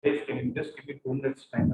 Just give me 2 minutes time.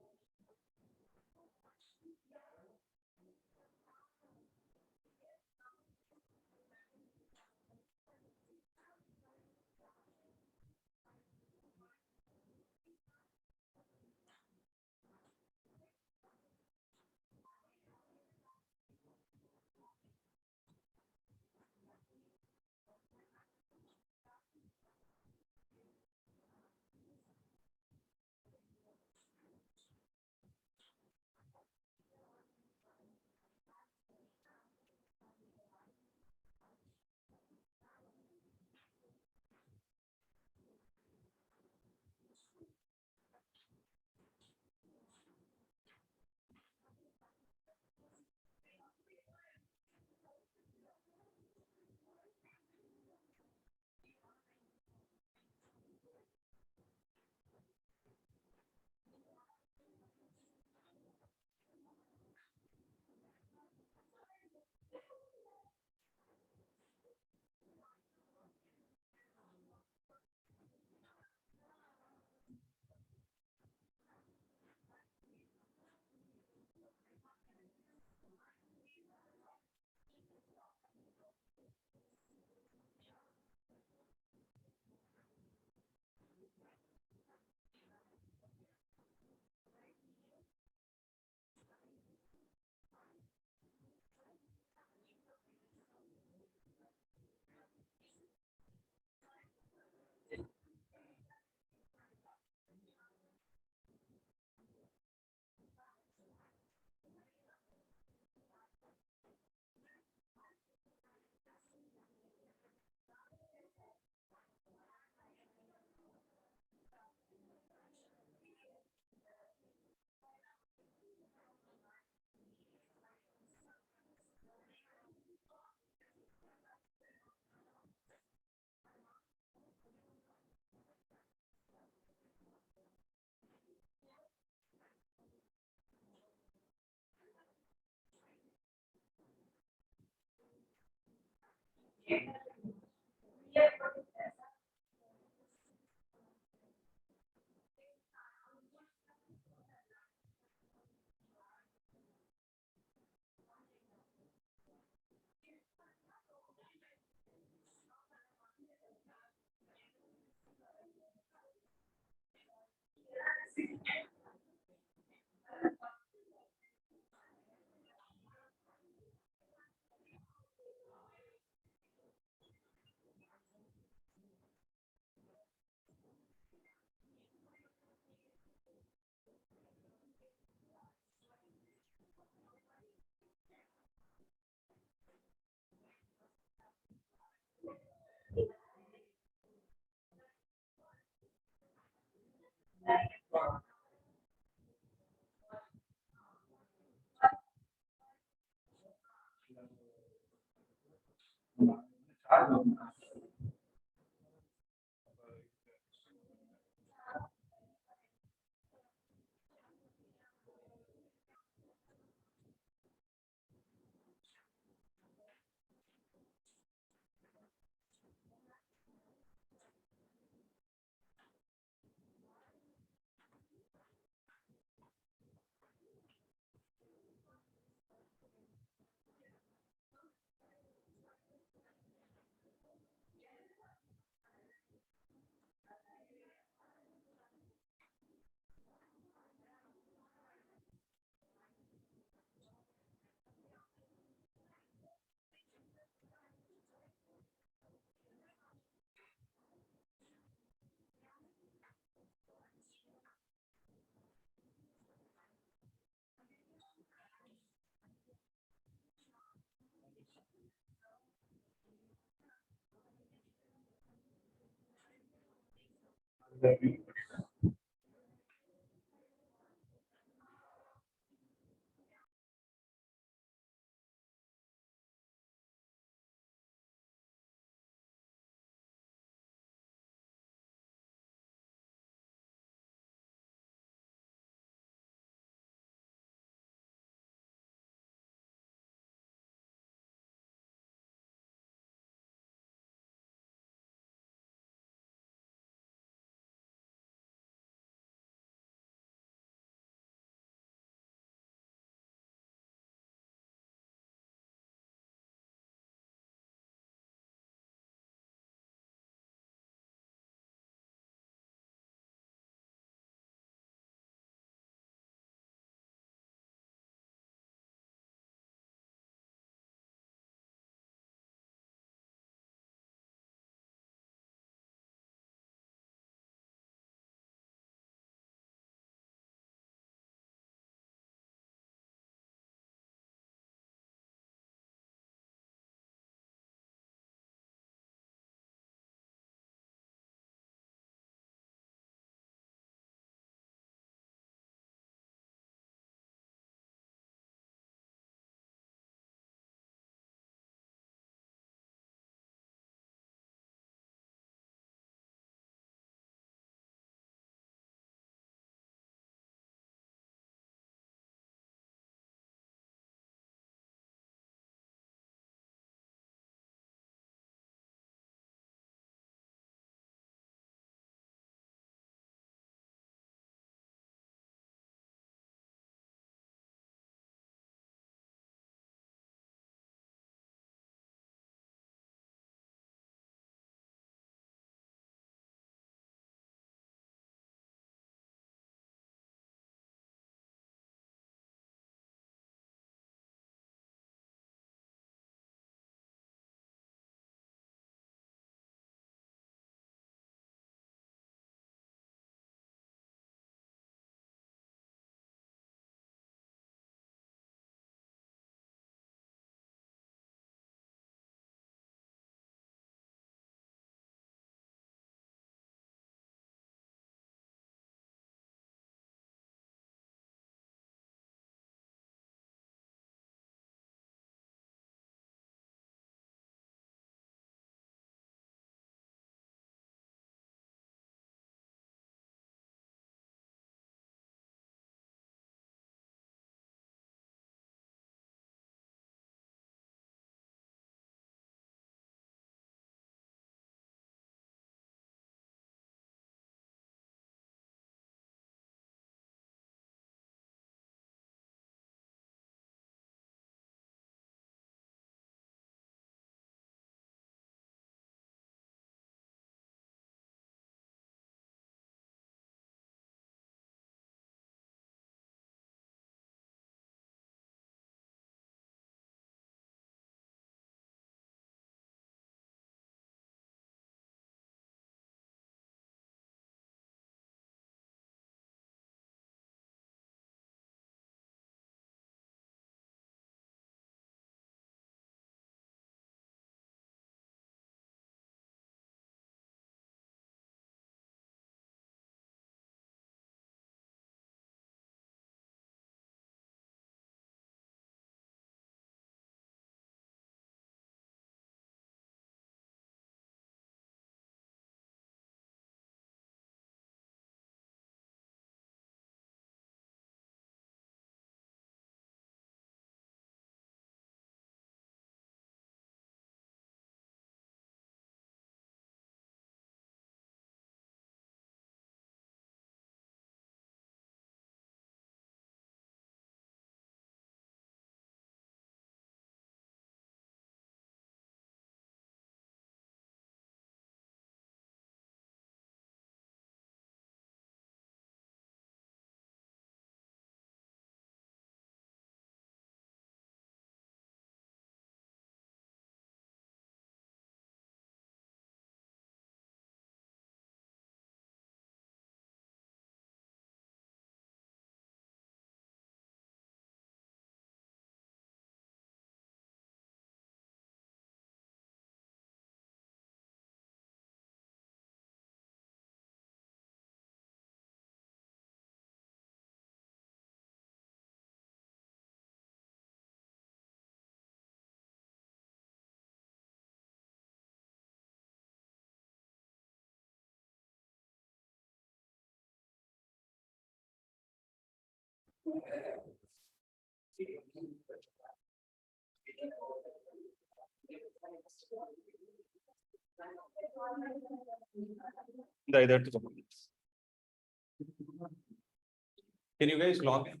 Can you guys log in?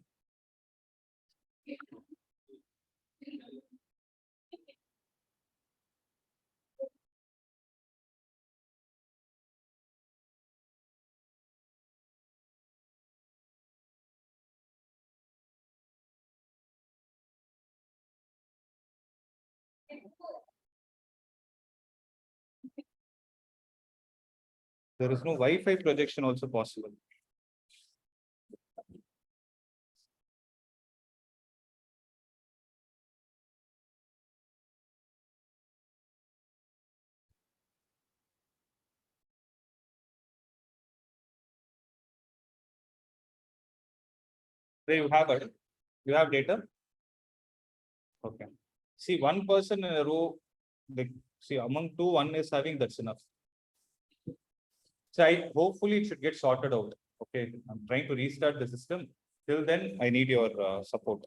There is no Wi-Fi projection also possible. There you have it. You have data. Okay. See, one person in a row. See, among two, one is having, that's enough. So hopefully it should get sorted out. Okay, I'm trying to restart the system. Till then, I need your support.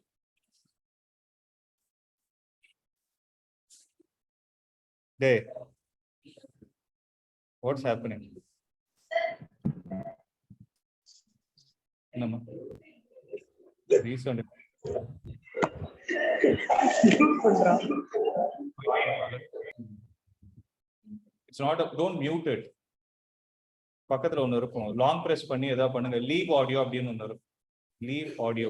There. What's happening? No. Restart. It's not a, don't mute it. பக்கத்துல ஒன்னு இருக்கும் long press பண்ணி ஏதாவது பண்ணுங்க leave audio அப்படின்னு ஒன்னு இருக்கும் leave audio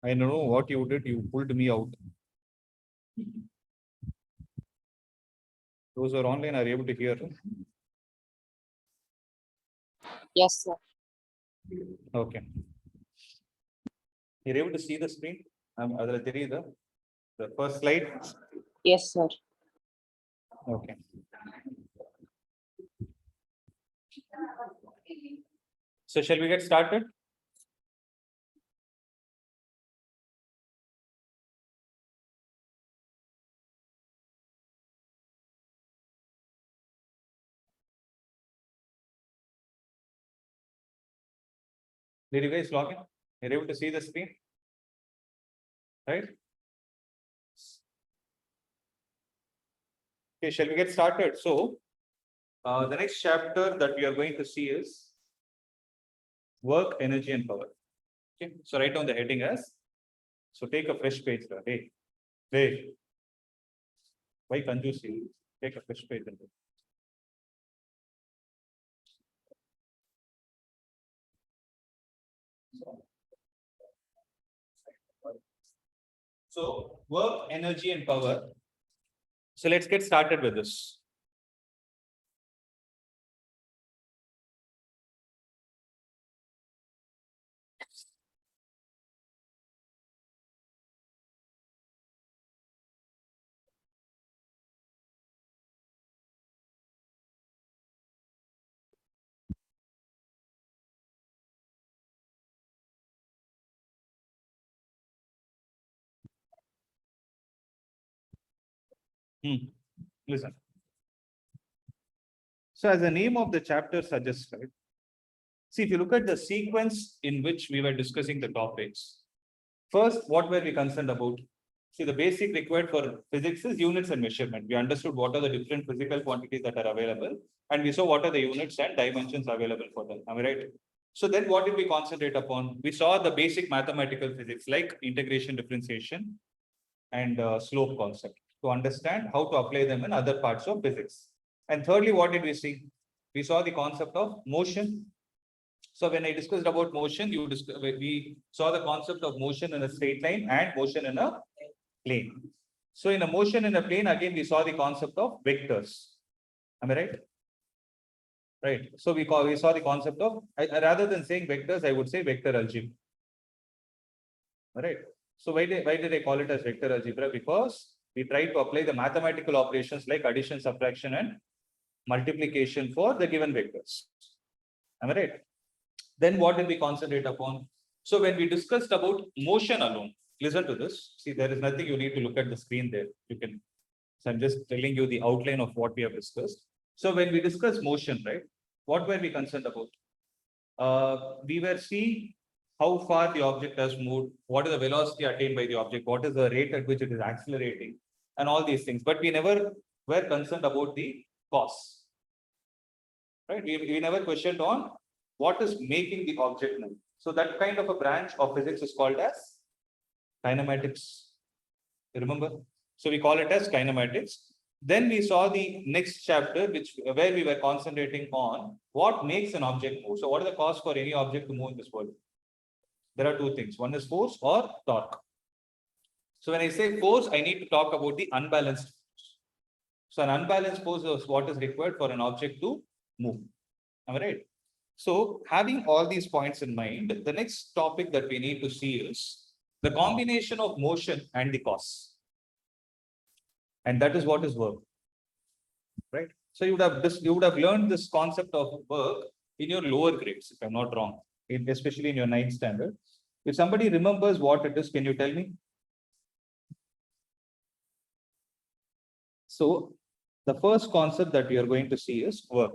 I know what you did, you pulled me out. Those who are online are able to hear. Yes, sir. Okay. You're able to see the screen? The first slide? Yes, sir. Okay. So shall we get started? Did you guys log in? You're able to see the screen? Right? Okay, shall we get started? So, the next chapter that we are going to see is work, energy, and power. Okay, so write down the heading as. So take a fresh page. Hey. Why confuse you? Take a fresh page. So work, energy, and power. So let's get started with this. Listen. So as the name of the chapter suggests, right? See, if you look at the sequence in which we were discussing the topics, first, what were we concerned about? See, the basic required for physics is units and measurement. We understood what are the different physical quantities that are available, and we saw what are the units and dimensions available for them. Am I right? So then what did we concentrate upon? We saw the basic mathematical physics like integration, differentiation, and slope concept to understand how to apply them in other parts of physics. And thirdly, what did we see? We saw the concept of motion. So when I discussed about motion, we saw the concept of motion in a straight line and motion in a plane. So in a motion in a plane, again, we saw the concept of vectors. Am I right? Right. So we saw the concept of, rather than saying vectors, I would say vector algebra. All right. So why did I call it as vector algebra? Because we try to apply the mathematical operations like addition, subtraction, and multiplication for the given vectors. Am I right? Then what did we concentrate upon? So when we discussed about motion alone, listen to this. See, there is nothing you need to look at the screen there. You can. So I'm just telling you the outline of what we have discussed. So when we discuss motion, right? What were we concerned about? we were seeing how far the object has moved, what is the velocity attained by the object, what is the rate at which it is accelerating, and all these things. But we never were concerned about the cause. Right? We never questioned on what is making the object move. So that kind of a branch of physics is called as kinematics. You remember? So we call it as kinematics. Then we saw the next chapter, where we were concentrating on what makes an object move. So what is the cause for any object to move in this world? There are two things. One is force or torque. So when I say force, I need to talk about the unbalanced force. So an unbalanced force is what is required for an object to move. Am I right? So having all these points in mind, the next topic that we need to see is the combination of motion and the cause. And that is what is work. Right? So you would have learned this concept of work in your lower grades, if I'm not wrong, especially in your 9th standard. If somebody remembers what it is, can you tell me? So the first concept that we are going to see is work.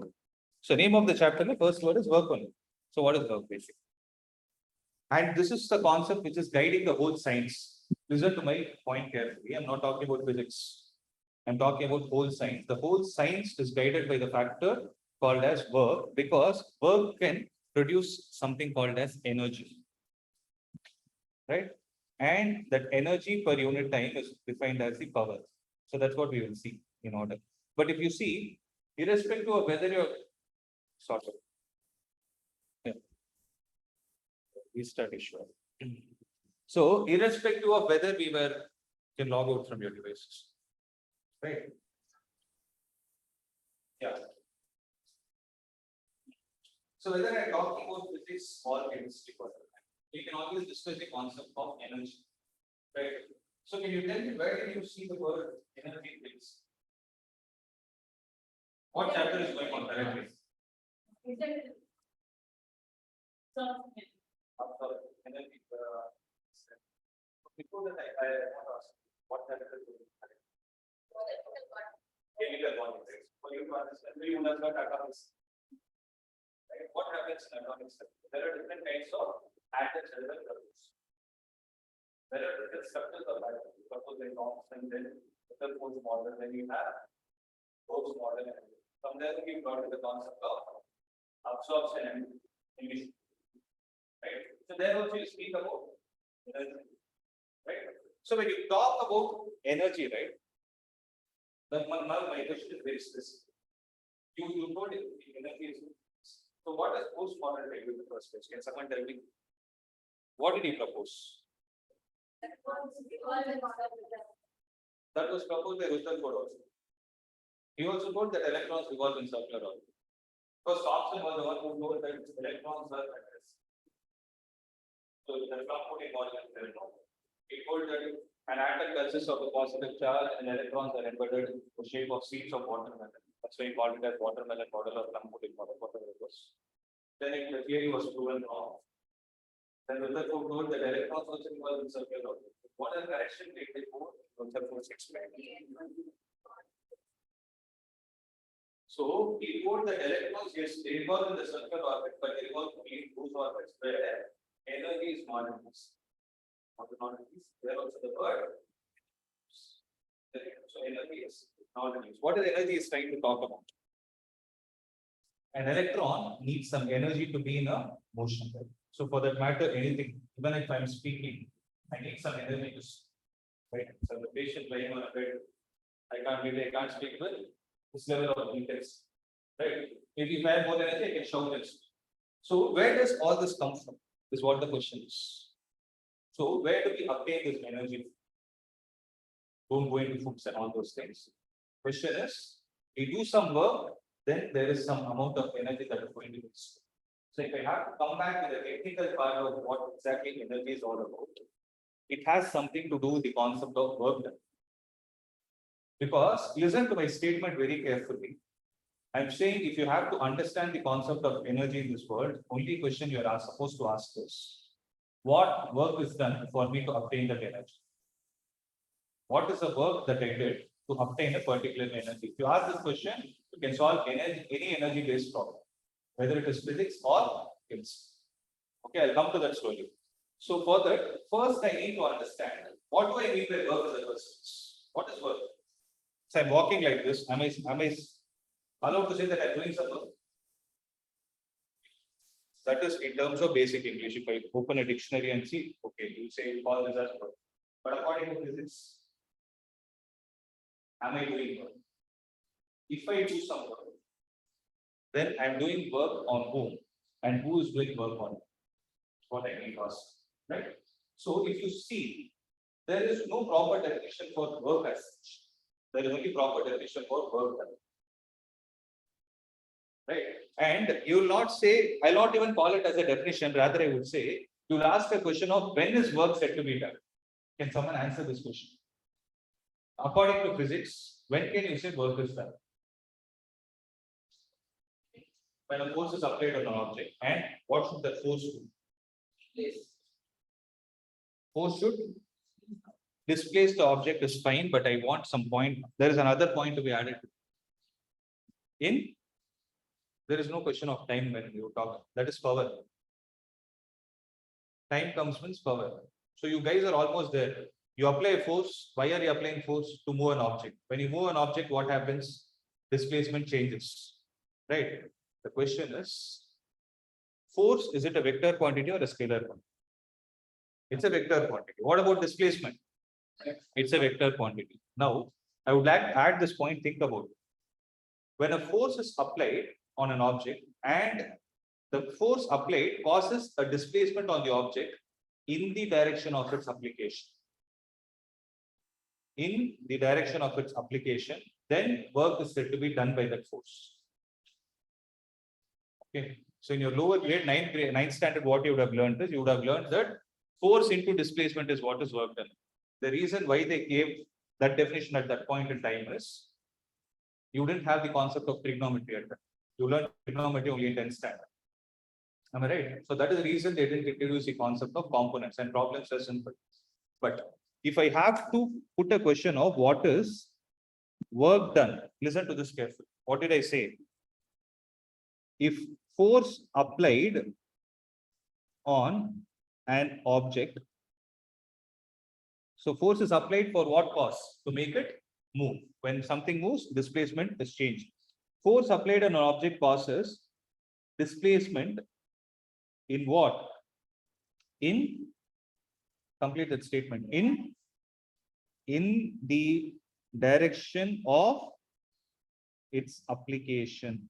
So name of the chapter, the first word is work only. So what is work basically? And this is the concept which is guiding the whole science. Listen to my point carefully. I'm not talking about physics. I'm talking about whole science. The whole science is guided by the factor called as work, because work can produce something called as energy. Right? And that energy per unit time is defined as the power. So that's what we will see in order. But if you see, irrespective of whether you're sort of, yeah, restart issue. So irrespective of whether we can log out from your devices. Right? Yeah. So whether I'm talking about physics or chemistry, we can always discuss the concept of energy. Right? So can you tell me where did you see the word energy, please? What chapter is going on currently? Energy. Before that, I want to ask what chapter is going on? Chemical bonding, right? For you to understand, we will learn atomics. Right? What happens in atomics? There are different kinds of atoms and structures. There are different structures of atoms. Suppose they form and then Rutherford's model, then you have Bohr's model, and from there we got to the concept of absorption and emission. Right? So there also you speak about energy. Right? So when you talk about energy, right? Now my question is very specific. You told it, energy is. So what does Bohr's model tell you in the first place? Can someone tell me? What did he propose? That was proposed by Rutherford also. He also told that electrons revolve in circular orbit. Because Thomson was the one who told that electrons are at rest. So the Thomson model is electron. He told that an atom consists of a positive charge and electrons are embedded in the shape of seeds of watermelon. That's why he called it as watermelon model or plum pudding model, whatever it was. Then the theory was proven wrong. Then Rutherford told that electrons also revolve in circular orbit. What is the direction they go? Rutherford explained. So he told that electrons, yes, they revolve in the circular orbit, but they revolve only in those orbits where energy is not increased. There also the word. So energy is not used. What is energy is trying to talk about? An electron needs some energy to be in a motion. Right? So for that matter, anything, even if I'm speaking, I need some energy to speak. Right? So the patient lying on a bed, I can't speak with this level of intensity. Right? If I have more energy, I can shout and speak. So where does all this come from? Is what the question is. So where do we obtain this energy? Don't go into foods and all those things. Question is, we do some work, then there is some amount of energy that is going to be stored. So if I have to come back to the technical part of what exactly energy is all about, it has something to do with the concept of work done. Because listen to my statement very carefully. I'm saying if you have to understand the concept of energy in this world, only question you are supposed to ask is, what work is done for me to obtain that energy? What is the work that I did to obtain a particular energy? If you ask this question, you can solve any energy-based problem, whether it is physics or Yes. Okay, I'll come to that slowly. So for that, first I need to understand what do I mean by work in the first place? What is work? So I'm walking like this. Am I allowed to say that I'm doing some work? That is in terms of basic English. If I open a dictionary and see, okay, you say call this as work. But according to physics, am I doing work? If I do some work, then I'm doing work on whom and who is doing work on what I need to ask, right? So if you see, there is no proper definition for work as such. There is only proper definition for work done. Right? And you will not say, I'll not even call it as a definition, rather I would say, you'll ask a question of when is work said to be done? Can someone answer this question? According to physics, when can you say work is done? When a force is applied on an object. And what should that force do? Force should displace the object is fine, but I want some point. There is another point to be added. There is no question of time when you talk. That is power. Time comes means power. So you guys are almost there. You apply a force. Why are you applying force? To move an object. When you move an object, what happens? Displacement changes. Right? The question is, force, is it a vector quantity or a scalar quantity? It's a vector quantity. What about displacement? It's a vector quantity. Now, I would like to add this point, think about it. When a force is applied on an object and the force applied causes a displacement on the object in the direction of its application. In the direction of its application, then work is said to be done by that force. Okay. So in your lower grade, ninth standard, what you would have learned is you would have learned that force into displacement is what is work done. The reason why they gave that definition at that point in time is you didn't have the concept of trigonometry at that. You learned trigonometry only in 10th standard. Am I right? So that is the reason they didn't introduce the concept of components, and problems are simple. But if I have to put a question of what is work done, listen to this carefully. What did I say? If force applied on an object, so force is applied for what cause? To make it move. When something moves, displacement is changed. Force applied on an object causes displacement in what? In, complete that statement, in the direction of its application.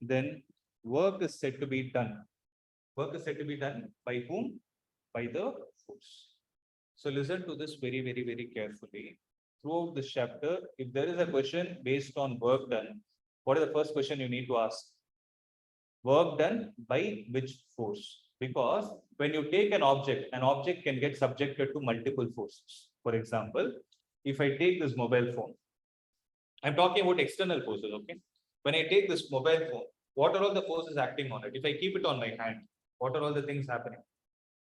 Then work is said to be done. Work is said to be done by whom? By the force. So listen to this very, very, very carefully. Throughout this chapter, if there is a question based on work done, what is the first question you need to ask? Work done by which force? Because when you take an object can get subjected to multiple forces. For example, if I take this mobile phone, I'm talking about external forces, okay? When I take this mobile phone, what are all the forces acting on it? If I keep it on my hand, what are all the things happening?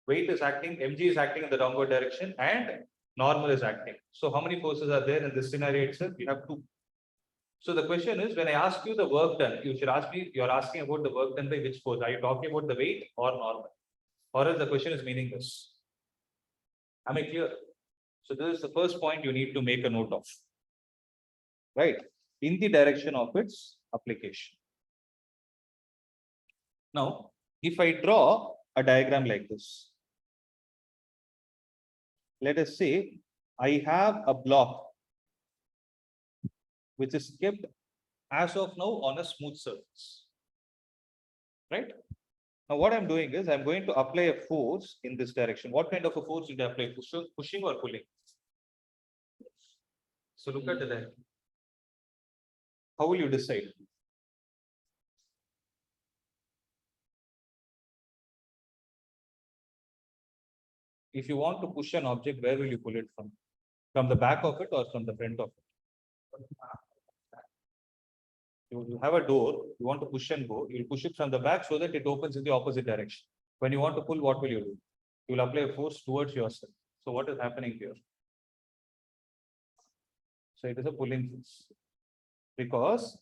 Weight is acting, mg is acting in the downward direction, and normal is acting. So how many forces are there in this scenario itself? We have two. So the question is, when I ask you the work done, you should ask me, you're asking about the work done by which force? Are you talking about the weight or normal? Or else the question is meaningless. Am I clear? So this is the first point you need to make a note of. Right? In the direction of its application. Now, if I draw a diagram like this, let us say I have a block which is kept as of now on a smooth surface. Right? Now, what I'm doing is I'm going to apply a force in this direction. What kind of a force did I apply? Pushing or pulling? So look at the diagram. How will you decide? If you want to push an object, where will you pull it from? From the back of it or from the front of it? You have a door, you want to push and go, you'll push it from the back so that it opens in the opposite direction. When you want to pull, what will you do? You will apply a force towards yourself. So what is happening here? So it is a pulling force. Because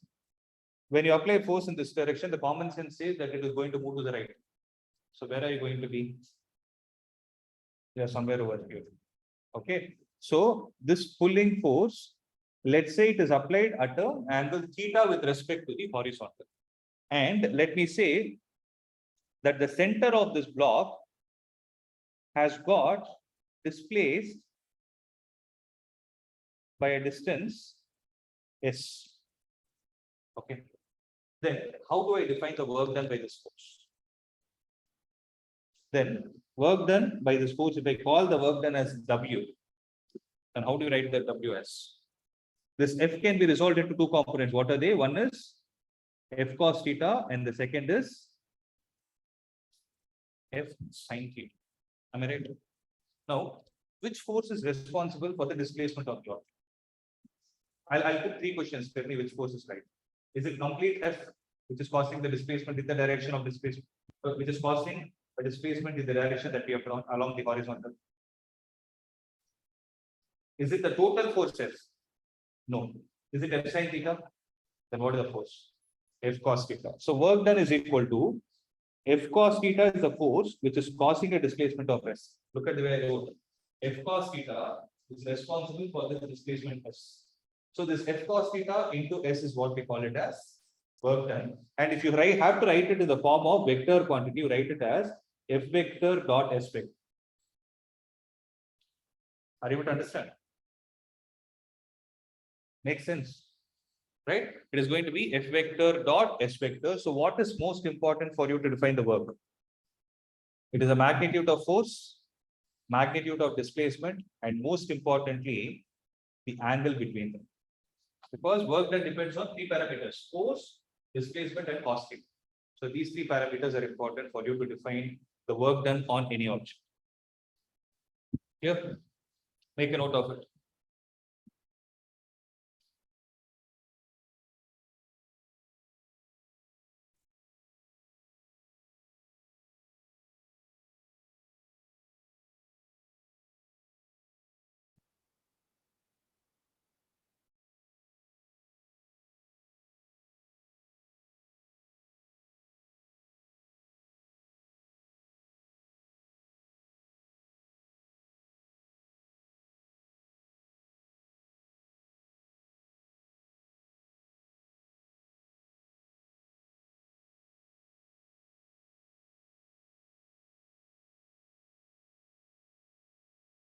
when you apply force in this direction, the common sense says that it is going to move to the right. So where are you going to be? Yeah, somewhere over here. Okay. So this pulling force, let's say it is applied at an angle theta with respect to the horizontal. And let me say that the center of this block has got displaced by a distance s. Okay. Then how do I define the work done by this force? Then work done by this force, if I call the work done as W, then how do you write the W as? This F can be resolved into two components. What are they? One is F cos theta, and the second is F sin theta. Am I right? Now, which force is responsible for the displacement of the object? I'll put three questions. Tell me which force is right. Is it complete F, which is causing the displacement in the direction of displacement, which is causing a displacement in the direction that we have drawn along the horizontal? Is it the total force F? No. Is it F sin theta? Then what is the force? F cos theta. So work done is equal to F cos theta is the force which is causing a displacement of S. Look at the way I wrote. F cos theta is responsible for this displacement S. So this F cos theta into S is what we call it as work done. And if you have to write it in the form of vector quantity, you write it as F vector dot S vector. Are you able to understand? Makes sense, right? It is going to be F vector dot S vector. So what is most important for you to define the work? It is a magnitude of force, magnitude of displacement, and most importantly, the angle between them. Because work done depends on three parameters: force, displacement, and cos theta. So these three parameters are important for you to define the work done on any object. Here, make a note of it.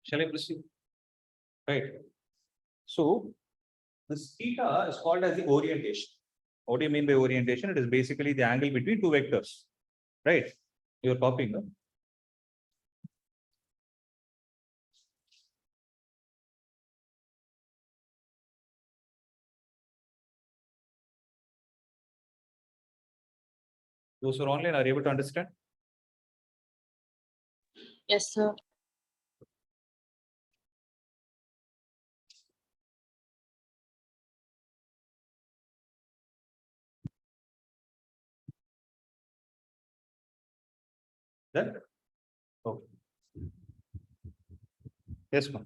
Shall I proceed? Right. So this theta is called as the orientation. What do you mean by orientation? It is basically the angle between two vectors, right? You're copying them. Those who are online are able to understand? Yes, sir. Then? Okay. Yes, ma'am.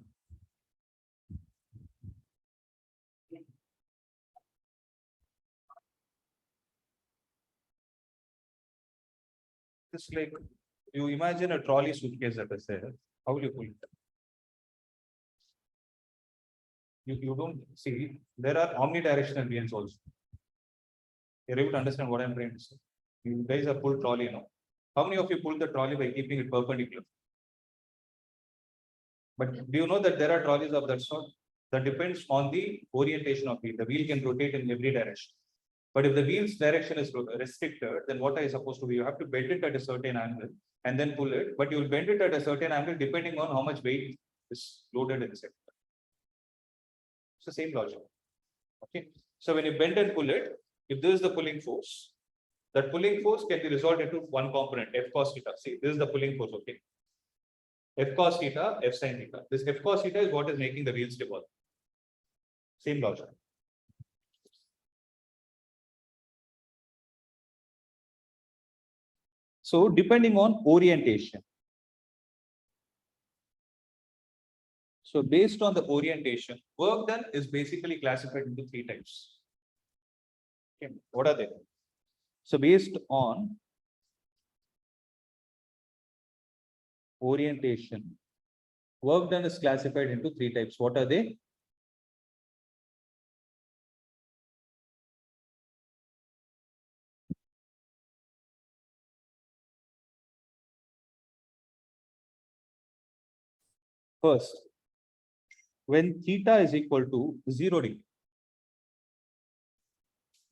It's like you imagine a trolley suitcase that is there. How will you pull it? You don't see, there are omnidirectional beams also. You're able to understand what I'm trying to say. You guys are pulled trolley now. How many of you pull the trolley by keeping it perpendicular? But do you know that there are trolleys of that sort? That depends on the orientation of wheel. The wheel can rotate in every direction. But if the wheel's direction is restricted, then what are you supposed to do? You have to bend it at a certain angle and then pull it. But you will bend it at a certain angle depending on how much weight is loaded in the sector. It's the same logic. Okay. So when you bend and pull it, if this is the pulling force, that pulling force can be resolved into one component, F cos theta. See, this is the pulling force, okay? F cos theta, F sin theta. This F cos theta is what is making the wheels revolve. Same logic. So depending on orientation. So based on the orientation, work done is basically classified into three types. Okay. What are they? So based on orientation, work done is classified into three types. What are they? First, when theta is equal to 0 degree,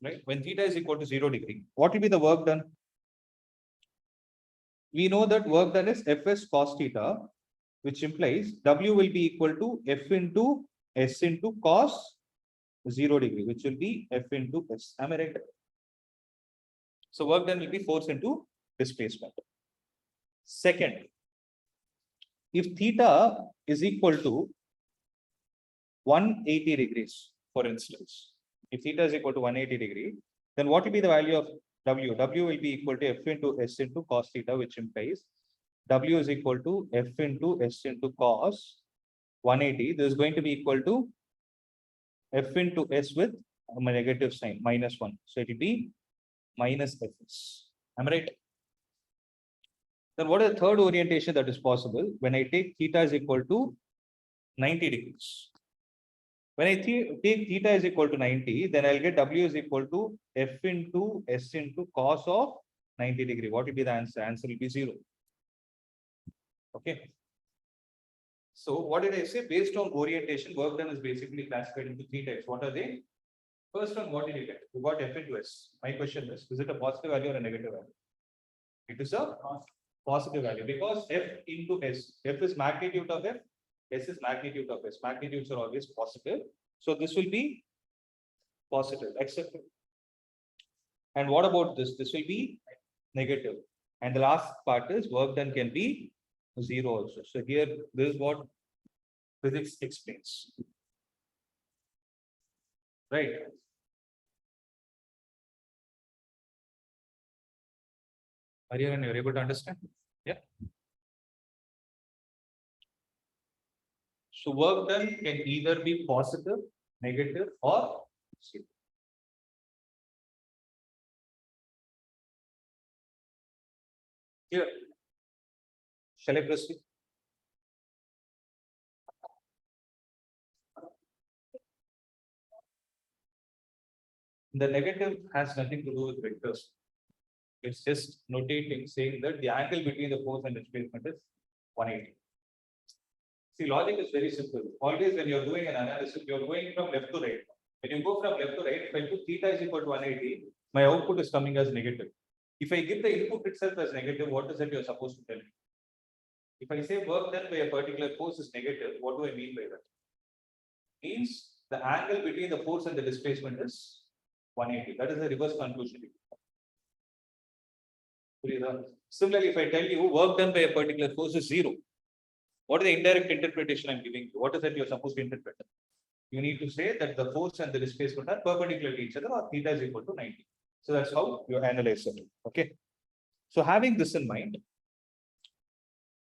right? When theta is equal to 0 degree, what will be the work done? We know that work done is Fs cos theta, which implies W will be equal to F into S into cos 0 degree, which will be F into S. Am I right? So work done will be force into displacement. Second, if theta is equal to 180 degrees, for instance, if theta is equal to 180 degree, then what will be the value of W? W will be equal to F into S into cos theta, which implies W is equal to F into S into cos 180. This is going to be equal to F into S with a negative sign, -1. So it will be minus Fs. Am I right? Then what is the third orientation that is possible? When I take theta is equal to 90 degrees. When I take theta is equal to 90, then I'll get W is equal to F into S into cos of 90 degree. What will be the answer? Answer will be 0. Okay. So what did I say? Based on orientation, work done is basically classified into three types. What are they? First one, what did you get? You got F into S. My question is it a positive value or a negative value? It is a positive value because F into S. F is magnitude of F. S is magnitude of S. Magnitudes are always positive. So this will be positive, except. And what about this? This will be negative. And the last part is work done can be 0 also. So here, this is what physics explains. Right. Ariyan, you're able to understand? Yeah. So work done can either be positive, negative, or 0. Here. Shall I proceed? The negative has nothing to do with vectors. It's just notating, saying that the angle between the force and displacement is 180. See, logic is very simple. Always when you're doing an analysis, you're going from left to right. When you go from left to right, if I put theta is equal to 180, my output is coming as negative. If I give the input itself as negative, what is it you're supposed to tell me? If I say work done by a particular force is negative, what do I mean by that? Means the angle between the force and the displacement is 180. That is the reverse conclusion. Similarly, if I tell you work done by a particular force is 0, what is the indirect interpretation I'm giving you? What is that you're supposed to interpret? You need to say that the force and the displacement are perpendicular to each other, or theta is equal to 90. So that's how you analyze it. Okay. So having this in mind,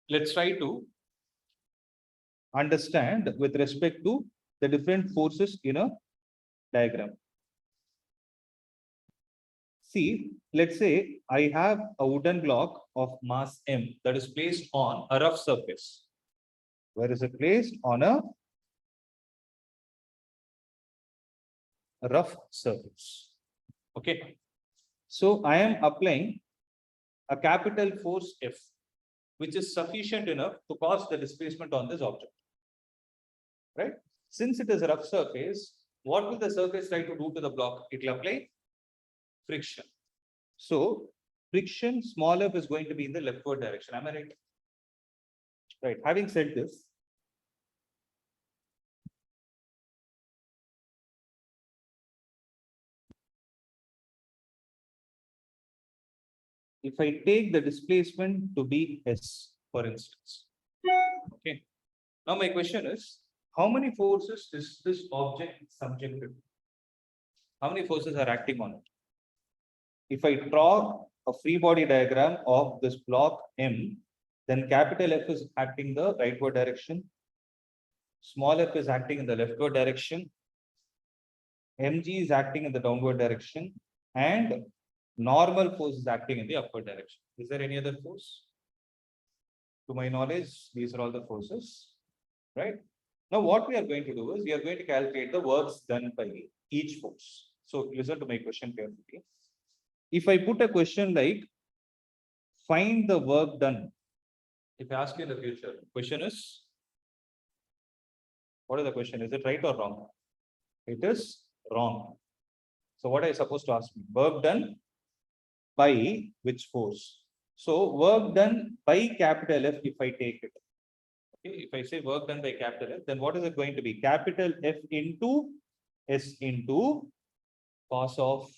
let's try to understand with respect to the different forces in a diagram. See, let's say I have a wooden block of mass m that is placed on a rough surface. Where is it placed? On a rough surface. Okay. So I am applying a capital force F, which is sufficient enough to cause the displacement on this object. Right? Since it is a rough surface, what will the surface try to do to the block? It will apply friction. So friction small f is going to be in the leftward direction. Am I right? Right. Having said this, if I take the displacement to be S, for instance. Okay. Now my question is, how many forces is this object subjected to? How many forces are acting on it? If I draw a free body diagram of this block M, then capital F is acting the rightward direction. Small f is acting in the leftward direction. Mg is acting in the downward direction. and normal force is acting in the upward direction. Is there any other force? To my knowledge, these are all the forces, right? Now, what we are going to do is we are going to calculate the works done by each force. So, listen to my question carefully. If I put a question like, find the work done. If I ask you in the future, question is, what is the question? Is it right or wrong? It is wrong. So, what are you supposed to ask me? Work done by which force? So, work done by capital F if I take it. Okay, if I say work done by capital F, then what is it going to be? Capital F into S into cos of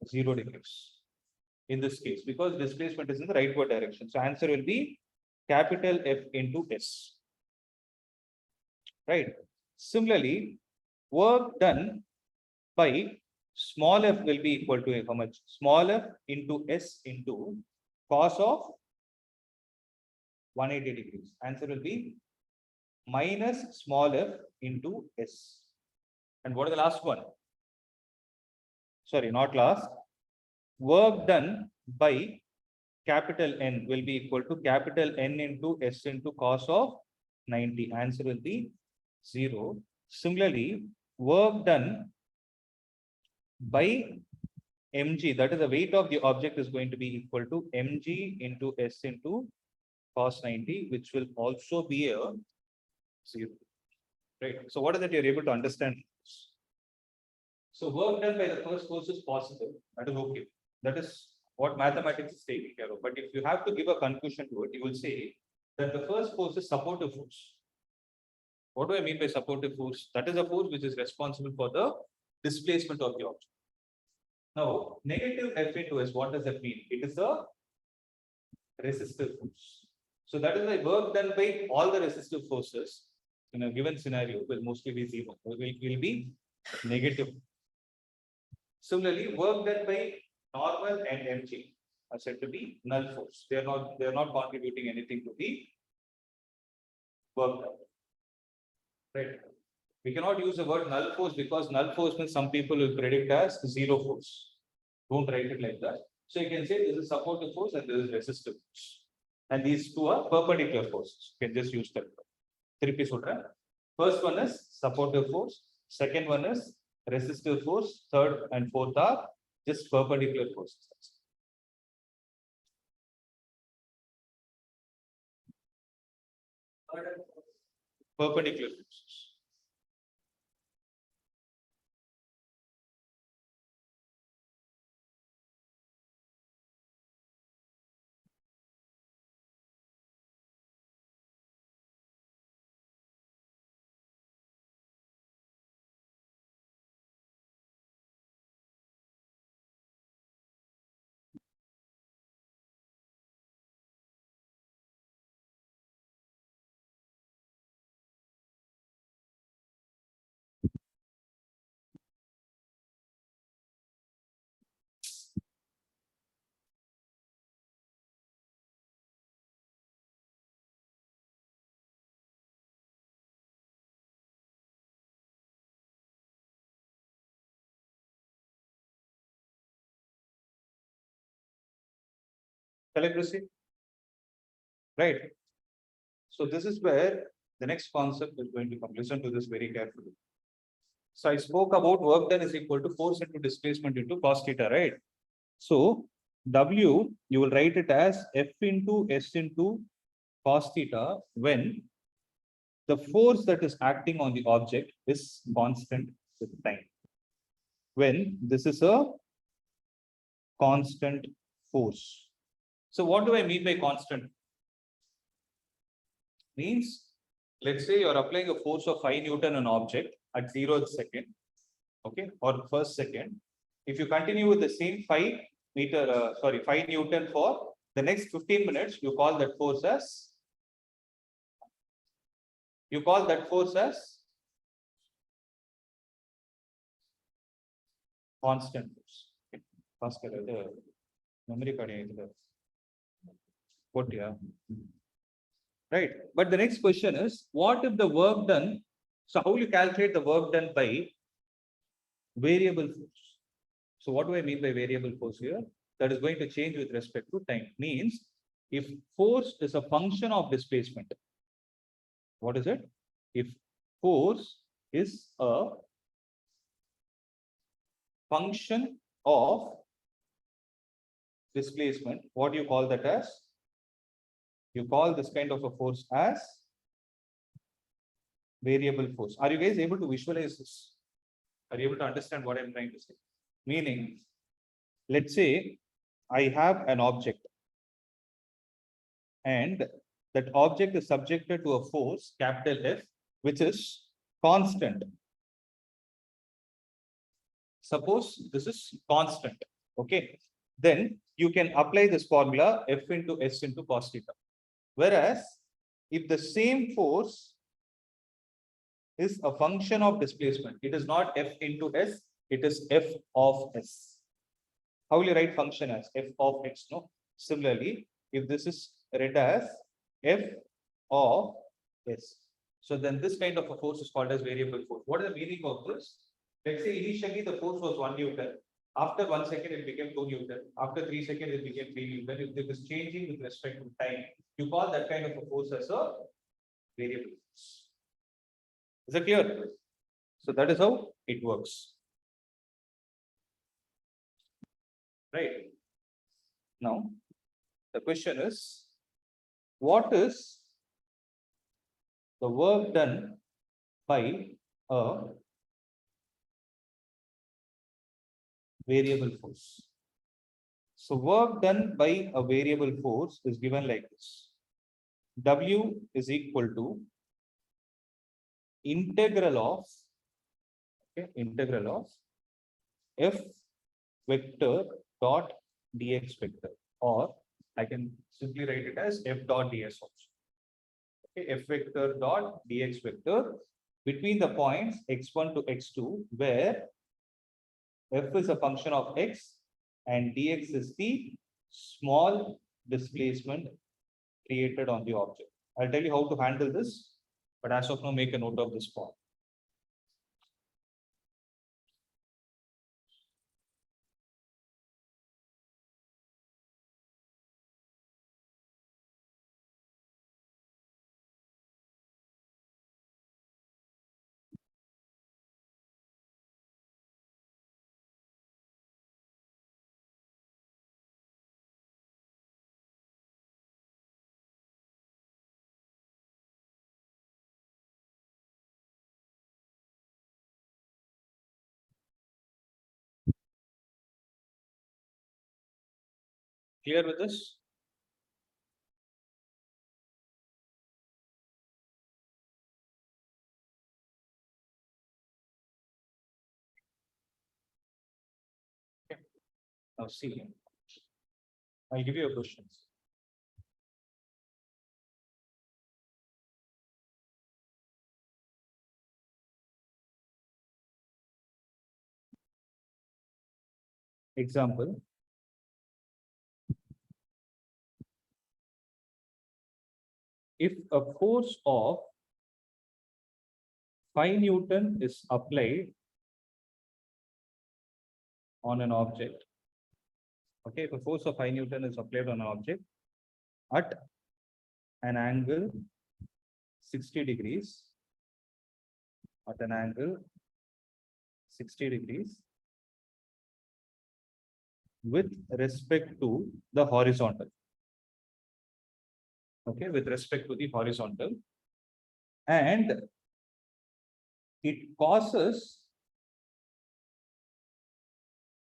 0 degrees. In this case, because displacement is in the rightward direction. So answer will be capital F into S. Right. Similarly, work done by small f will be equal to how much? Small f into S into cos of 180 degrees. Answer will be minus small f into S. And what is the last one? Sorry, not last. Work done by capital N will be equal to capital N into S into cos of 90. Answer will be 0. Similarly, work done by mg, that is the weight of the object, is going to be equal to mg into S into cos 90, which will also be a 0. Right. So what is that you're able to understand? So work done by the first force is possible. That is okay. That is what mathematics is taking care of. But if you have to give a conclusion to it, you will say that the first force is supportive force. What do I mean by supportive force? That is a force which is responsible for the displacement of the object. Now, negative F into S, what does that mean? It is a resistive force. So that is why work done by all the resistive forces in a given scenario will mostly be 0. Will be negative. Similarly, work done by normal and mg are said to be null force. They are not contributing anything to the work done. Right. We cannot use the word null force because null force means some people will predict as 0 force. Don't write it like that. So you can say this is supportive force and this is resistive force. And these two are perpendicular forces. You can just use that. First one is supportive force. Second one is resistive force. Third and fourth are just perpendicular forces. Perpendicular forces. Shall I proceed? Right. So this is where the next concept is going to come. Listen to this very carefully. So I spoke about work done is equal to force into displacement into cos theta, right? So W, you will write it as F into S into cos theta when the force that is acting on the object is constant with time. When this is a constant force. So what do I mean by constant? Means, let's say you're applying a force of 5 Newton on an object at 0th second, okay, or first second. If you continue with the same 5 Newton for the next 15 minutes, you call that force as constant force. Memory card. Right. But the next question is, what if the work done? So how will you calculate the work done by variable force? So what do I mean by variable force here? That is going to change with respect to time. Means if force is a function of displacement, what is it? If force is a function of displacement, what do you call that as? You call this kind of a force as variable force. Are you guys able to visualize this? Are you able to understand what I'm trying to say? Meaning, let's say I have an object and that object is subjected to a force, capital F, which is constant. Suppose this is constant, okay? Then you can apply this formula F into S into cos theta. Whereas if the same force is a function of displacement, it is not F into S, it is F of S. How will you write function as F of X? No. Similarly, if this is read as F of S, so then this kind of a force is called as variable force. What is the meaning of this? Let's say initially the force was 1 Newton. After 1 second, it became 2 Newton. After 3 seconds, it became 3 Newton. If it is changing with respect to time, you call that kind of a force as a variable force. Is it clear? So that is how it works. Right. Now, the question is, what is the work done by a variable force? So work done by a variable force is given like this. W is equal to integral of F vector dot dx vector, or I can simply write it as F dot ds also. Okay, F vector dot dx vector between the points x1 to x2, where F is a function of x and dx is the small displacement created on the object. I'll tell you how to handle this, but as of now, make a note of this point. Clear with this? Okay. Now see, I'll give you a question. Example. If a force of 5 Newton is applied on an object, okay, if a force of 5 Newton is applied on an object at an angle 60 degrees, at an angle 60 degrees with respect to the horizontal. Okay, with respect to the horizontal, and it causes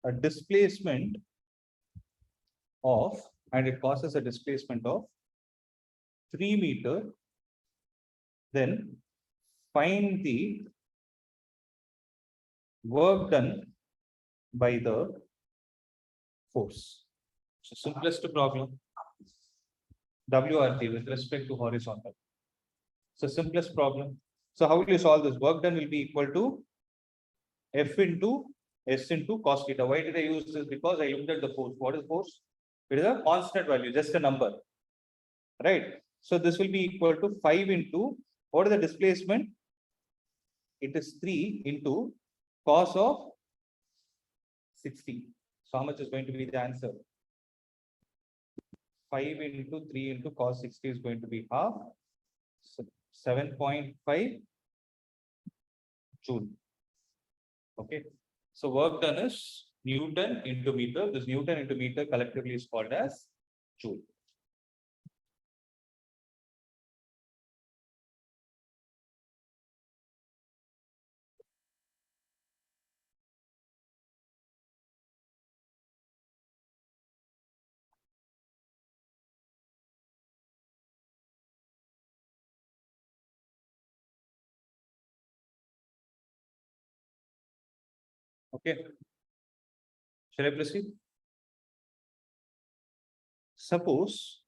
a displacement of, 3 meter, then find the work done by the force. So simplest problem, WRT with respect to horizontal. So simplest problem. So how will you solve this? Work done will be equal to F into S into cos theta. Why did I use this? Because I looked at the force. What is force? It is a constant value, just a number. Right. So this will be equal to 5 into, what is the displacement? It is 3 into cos of 60. So how much is going to be the answer? 5 into 3 into cos 60 is going to be half. So 7.5 Joule. Okay. So work done is Newton into meter. This Newton into meter collectively is called as Joule. Okay. Shall I proceed? Suppose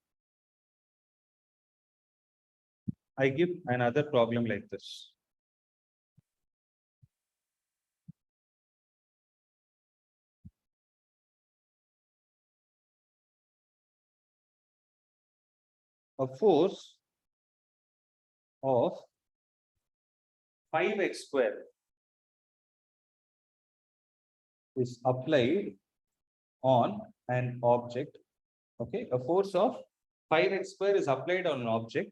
I give another problem like this. A force of 5x square is applied on an object. Okay, a force of 5x square is applied on an object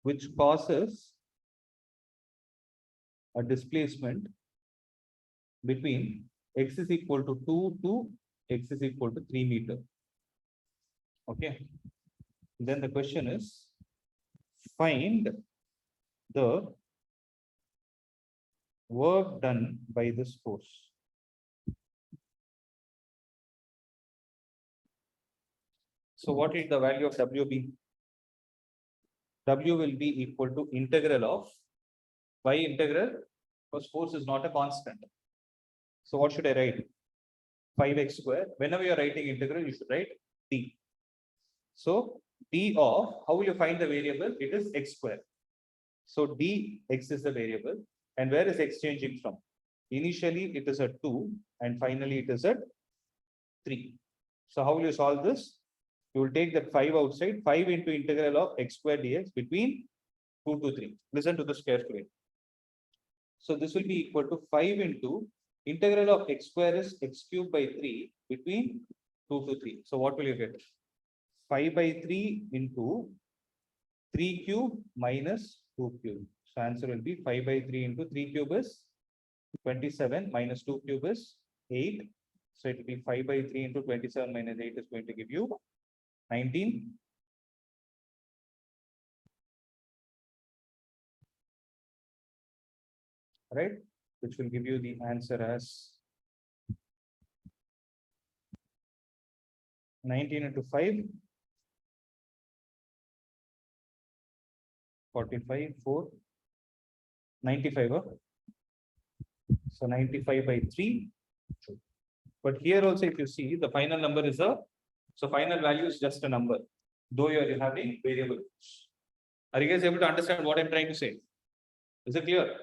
which causes a displacement between x is equal to 2 to x is equal to 3 meter. Okay. Then the question is, find the work done by this force. So what is the value of W be? W will be equal to integral of y integral, because force is not a constant. So what should I write? 5x square. Whenever you're writing integral, you should write d. So d of, how will you find the variable? It is x square. So dx is the variable. And where is x changing from? Initially it is at 2 and finally it is at 3. So how will you solve this? You will take that 5 outside, 5 into integral of x square dx between 2 to 3. Listen to this carefully. So this will be equal to 5 into integral of x square is x cube by 3 between 2 to 3. So what will you get? 5 by 3 into 3 cube minus 2 cube. So answer will be 5 by 3 into 3 cube is 27 minus 2 cube is 8. So it will be 5 by 3 into 27 minus 8 is going to give you 19. Right? Which will give you the answer as 19 into 5. 45, 4, 95. So 95 by 3. But here also, if you see, the final number is so final value is just a number, though you are having variable. Are you guys able to understand what I'm trying to say? Is it clear?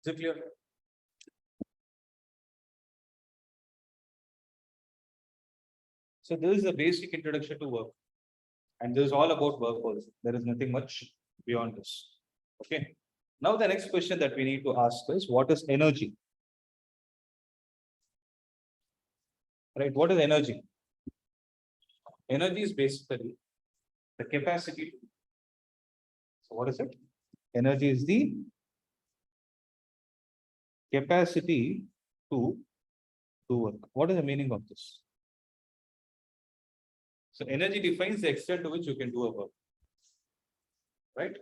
Is it clear? So this is a basic introduction to work. And this is all about work also. There is nothing much beyond this. Okay. Now the next question that we need to ask is, what is energy? Right? What is energy? Energy is basically the capacity. So what is it? Energy is the capacity to do work. What is the meaning of this? So energy defines the extent to which you can do a work. Right?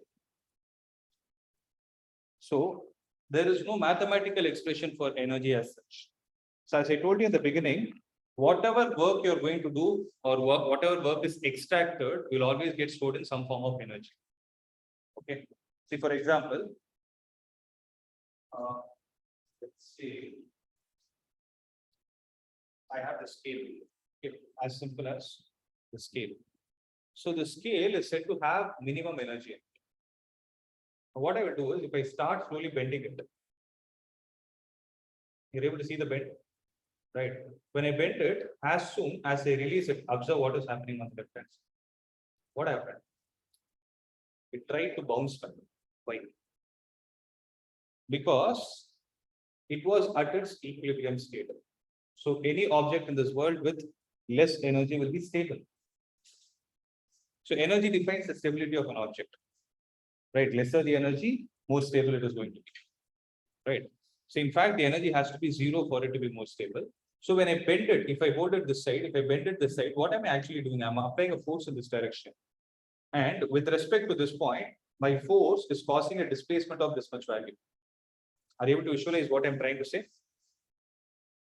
So there is no mathematical expression for energy as such. So as I told you in the beginning, whatever work you're going to do or whatever work is extracted will always get stored in some form of energy. Okay. See, for example, let's say I have the scale, okay, as simple as the scale. So the scale is said to have minimum energy. What I will do is if I start slowly bending it, you're able to see the bend, right? When I bend it, as soon as I release it, observe what is happening on the left hand side. What happened? It tried to bounce back. Why? Because it was at its equilibrium state. So any object in this world with less energy will be stable. So energy defines the stability of an object, right? Lesser the energy, more stable it is going to be, right? So in fact, the energy has to be zero for it to be more stable. So when I bend it, if I hold it this side, if I bend it this side, what am I actually doing? I'm applying a force in this direction. And with respect to this point, my force is causing a displacement of this much value. Are you able to visualize what I'm trying to say?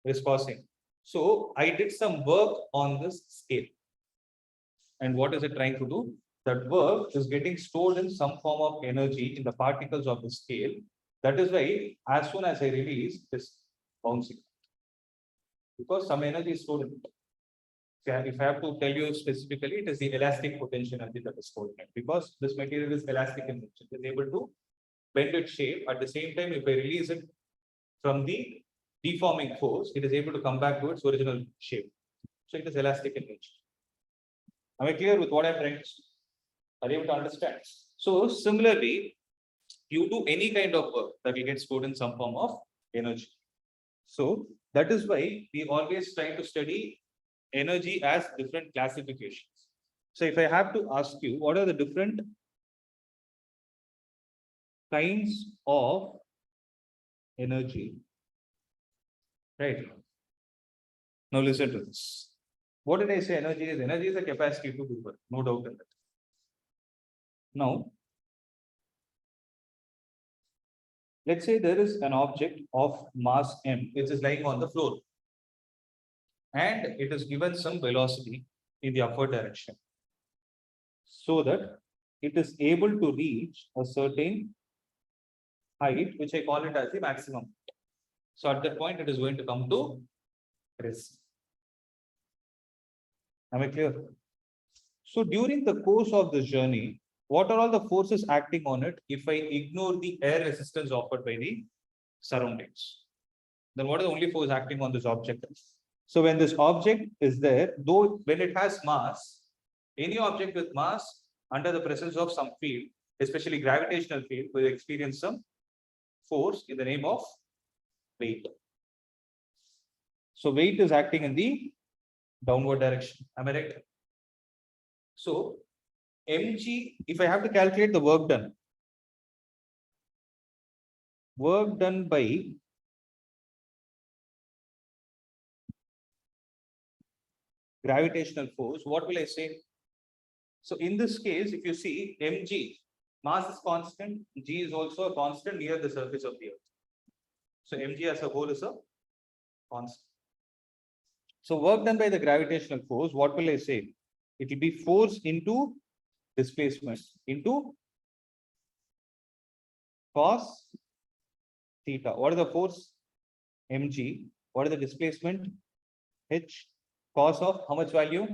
It is causing. So I did some work on this scale. And what is it trying to do? That work is getting stored in some form of energy in the particles of the scale. That is why as soon as I release, it is bouncing. Because some energy is stored in it. If I have to tell you specifically, it is the elastic potential energy that is stored in it. Because this material is elastic in nature. It is able to bend its shape. At the same time, if I release it from the deforming force, it is able to come back to its original shape. So it is elastic in nature. Am I clear with what I'm trying to say? Are you able to understand? So similarly, you do any kind of work that will get stored in some form of energy. So that is why we always try to study energy as different classifications. So if I have to ask you, what are the different kinds of energy? Right. Now listen to this. What did I say energy is? Energy is a capacity to do work, no doubt in that. Now, let's say there is an object of mass m which is lying on the floor and it is given some velocity in the upward direction so that it is able to reach a certain height, which I call it as the maximum. So at that point, it is going to come to rest. Am I clear? So during the course of this journey, what are all the forces acting on it if I ignore the air resistance offered by the surroundings? Then what is the only force acting on this object? So when this object is there, though when it has mass, any object with mass under the presence of some field, especially gravitational field, will experience some force in the name of weight. So weight is acting in the downward direction. Am I right? So mg, if I have to calculate the work done by gravitational force, what will I say? So in this case, if you see mg, mass is constant, g is also a constant near the surface of the earth. So mg as a whole is a constant. So work done by the gravitational force, what will I say? It will be force into displacement into cos theta. What is the force? Mg. What is the displacement? H. Cos of how much value?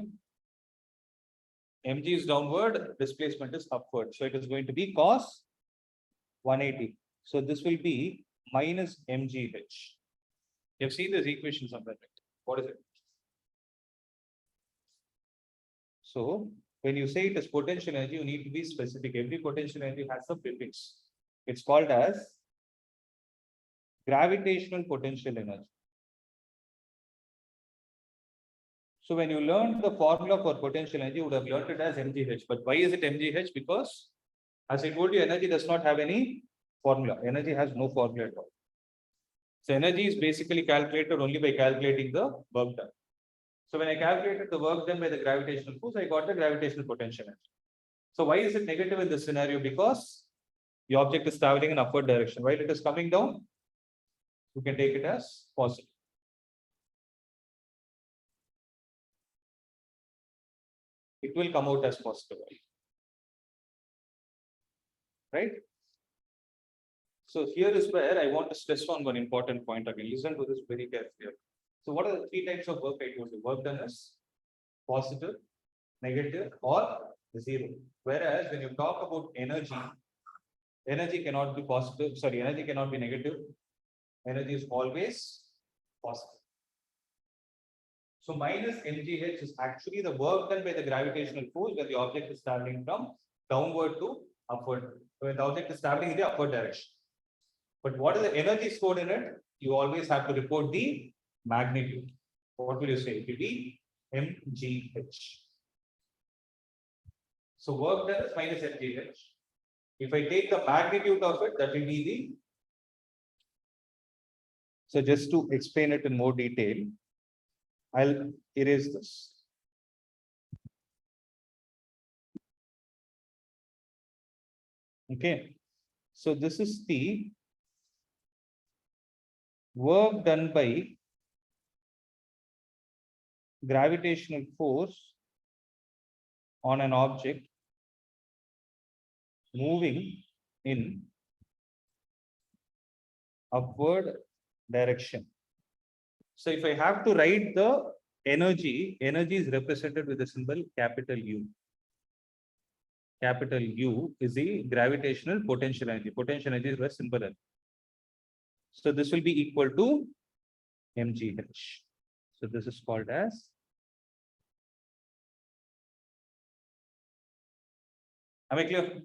Mg is downward, displacement is upward. So it is going to be cos 180. So this will be minus mgh. You have seen this equation somewhere, right? What is it? So when you say it is potential energy, you need to be specific. Every potential energy has a prefix. It's called as gravitational potential energy. So when you learned the formula for potential energy, you would have learned it as mgh. But why is it mgh? Because as I told you, energy does not have any formula. Energy has no formula at all. So energy is basically calculated only by calculating the work done. So when I calculated the work done by the gravitational force, I got the gravitational potential energy. So why is it negative in this scenario? Because the object is traveling in upward direction. While it is coming down, you can take it as positive. it will come out as positive value. Right? So here is where I want to stress on one important point again. Listen to this very carefully. So what are the three types of work I told you? Work done is positive, negative, or zero. Whereas when you talk about energy, energy cannot be positive, sorry, energy cannot be negative. Energy is always positive. So minus mgh is actually the work done by the gravitational force when the object is traveling from downward to upward. When the object is traveling in the upward direction. But what is the energy stored in it? You always have to report the magnitude. What will you say? It will be mgh. So work done is minus mgh. If I take the magnitude of it, that will be the. So just to explain it in more detail, I'll erase this. Okay. So this is the work done by gravitational force on an object moving in upward direction. So if I have to write the energy, energy is represented with the symbol capital U. Capital U is the gravitational potential energy. Potential energy is a symbol. So this will be equal to mgh. So this is called as am I clear?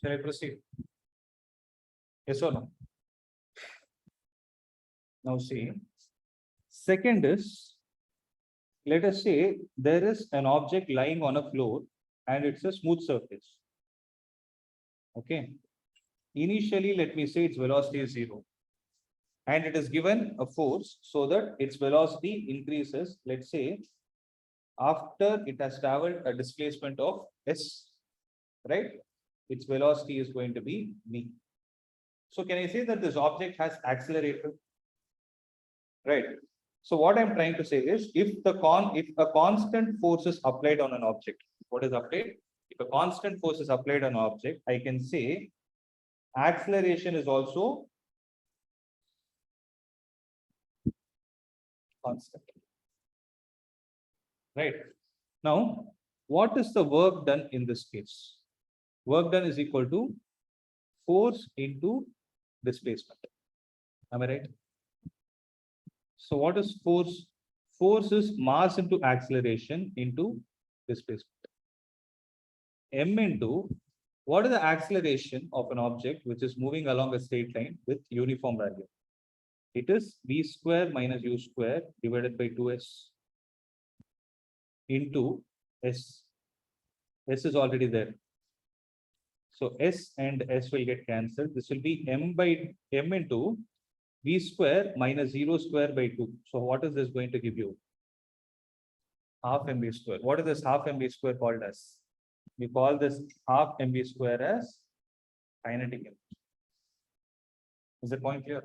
Shall I proceed? Yes or no? Now see, second is, let us say there is an object lying on a floor and it's a smooth surface. Okay. Initially, let me say its velocity is 0. And it is given a force so that its velocity increases, let's say, after it has traveled a displacement of s, right? Its velocity is going to be v. So can I say that this object has accelerated? Right. So what I'm trying to say is, if a constant force is applied on an object, what is applied? If a constant force is applied on an object, I can say acceleration is also constant. Right. Now, what is the work done in this case? Work done is equal to force into displacement. Am I right? So what is force? Force is mass into acceleration into displacement. M into what is the acceleration of an object which is moving along a straight line with uniform value? It is v square minus u square divided by 2s into s. S is already there. So s and s will get cancelled. This will be m into v square minus 0 square by 2. So what is this going to give you? Half mv square. What is this half mv square called as? We call this half mv square as kinetic energy. Is the point clear?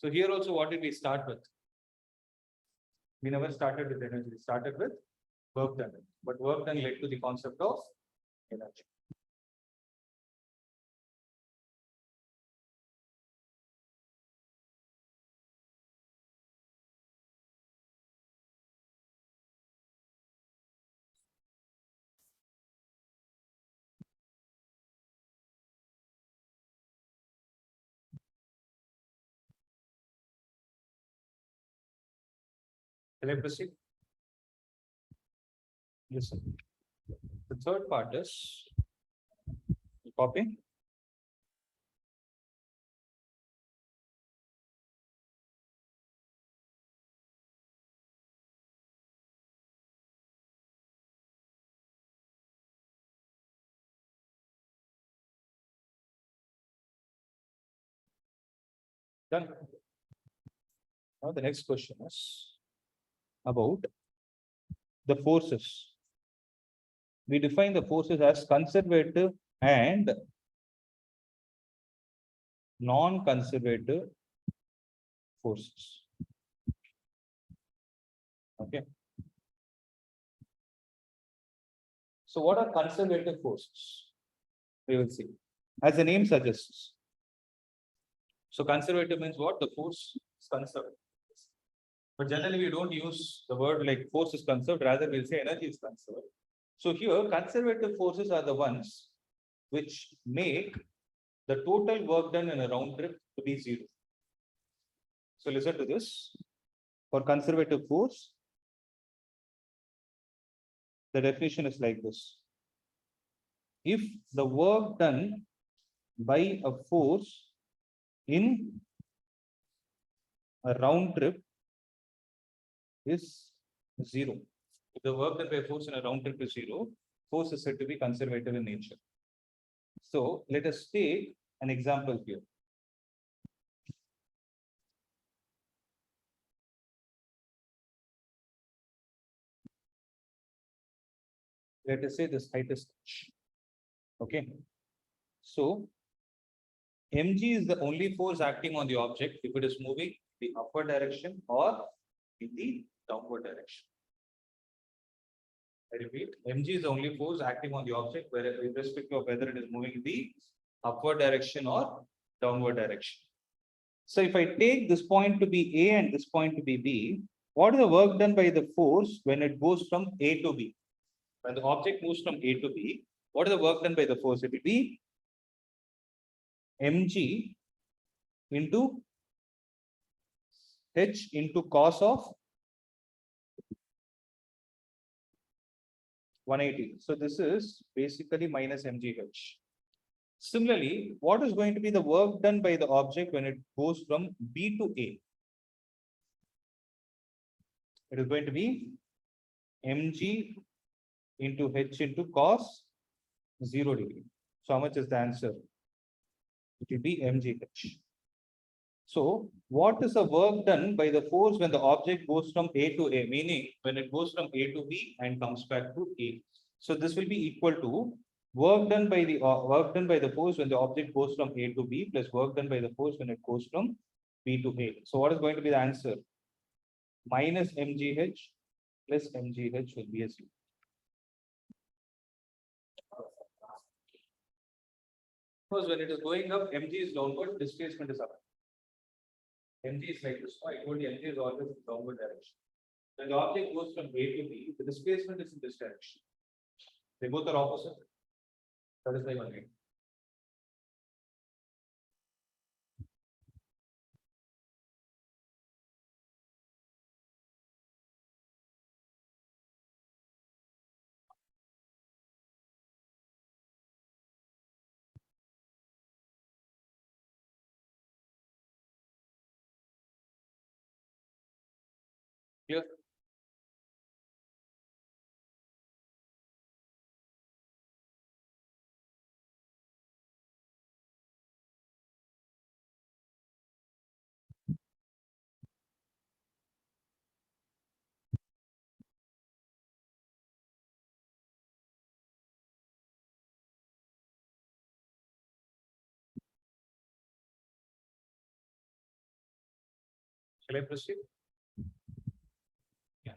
So here also, what did we start with? We never started with energy. We started with work done. But work done led to the concept of energy. Shall I proceed? Listen. The third part is copy. Done. Now the next question is about the forces. We define the forces as conservative and non-conservative forces. Okay. So what are conservative forces? We will see. As the name suggests. So conservative means what? The force is conserved. But generally we don't use the word like force is conserved, rather we'll say energy is conserved. So here conservative forces are the ones which make the total work done in a round trip to be zero. So listen to this. For conservative force, the definition is like this. If the work done by a force in a round trip is zero. If the work done by a force in a round trip is zero, force is said to be conservative in nature. So let us take an example here. Let us say this height is h. Okay. So mg is the only force acting on the object if it is moving in the upward direction or in the downward direction. I repeat, mg is the only force acting on the object whether irrespective of whether it is moving in the upward direction or downward direction. So if I take this point to be A and this point to be B, what is the work done by the force when it goes from A to B? When the object moves from A to B, what is the work done by the force? It will be mg into h into cos of 180. So this is basically minus mgh. Similarly, what is going to be the work done by the object when it goes from B to A? It is going to be mg into h into cos 0 degree. So how much is the answer? It will be mgh. So what is the work done by the force when the object goes from A to A, meaning when it goes from A to B and comes back to A? So this will be equal to work done by the force when the object goes from A to B plus work done by the force when it goes from B to A. So what is going to be the answer? Minus mgh plus mgh will be a 0. Because when it is going up, mg is downward, displacement is up. mg is like this. I told you mg is always in downward direction. When the object goes from A to B, the displacement is in this direction. They both are opposite. That is why one way. Here. Shall I proceed? Yeah.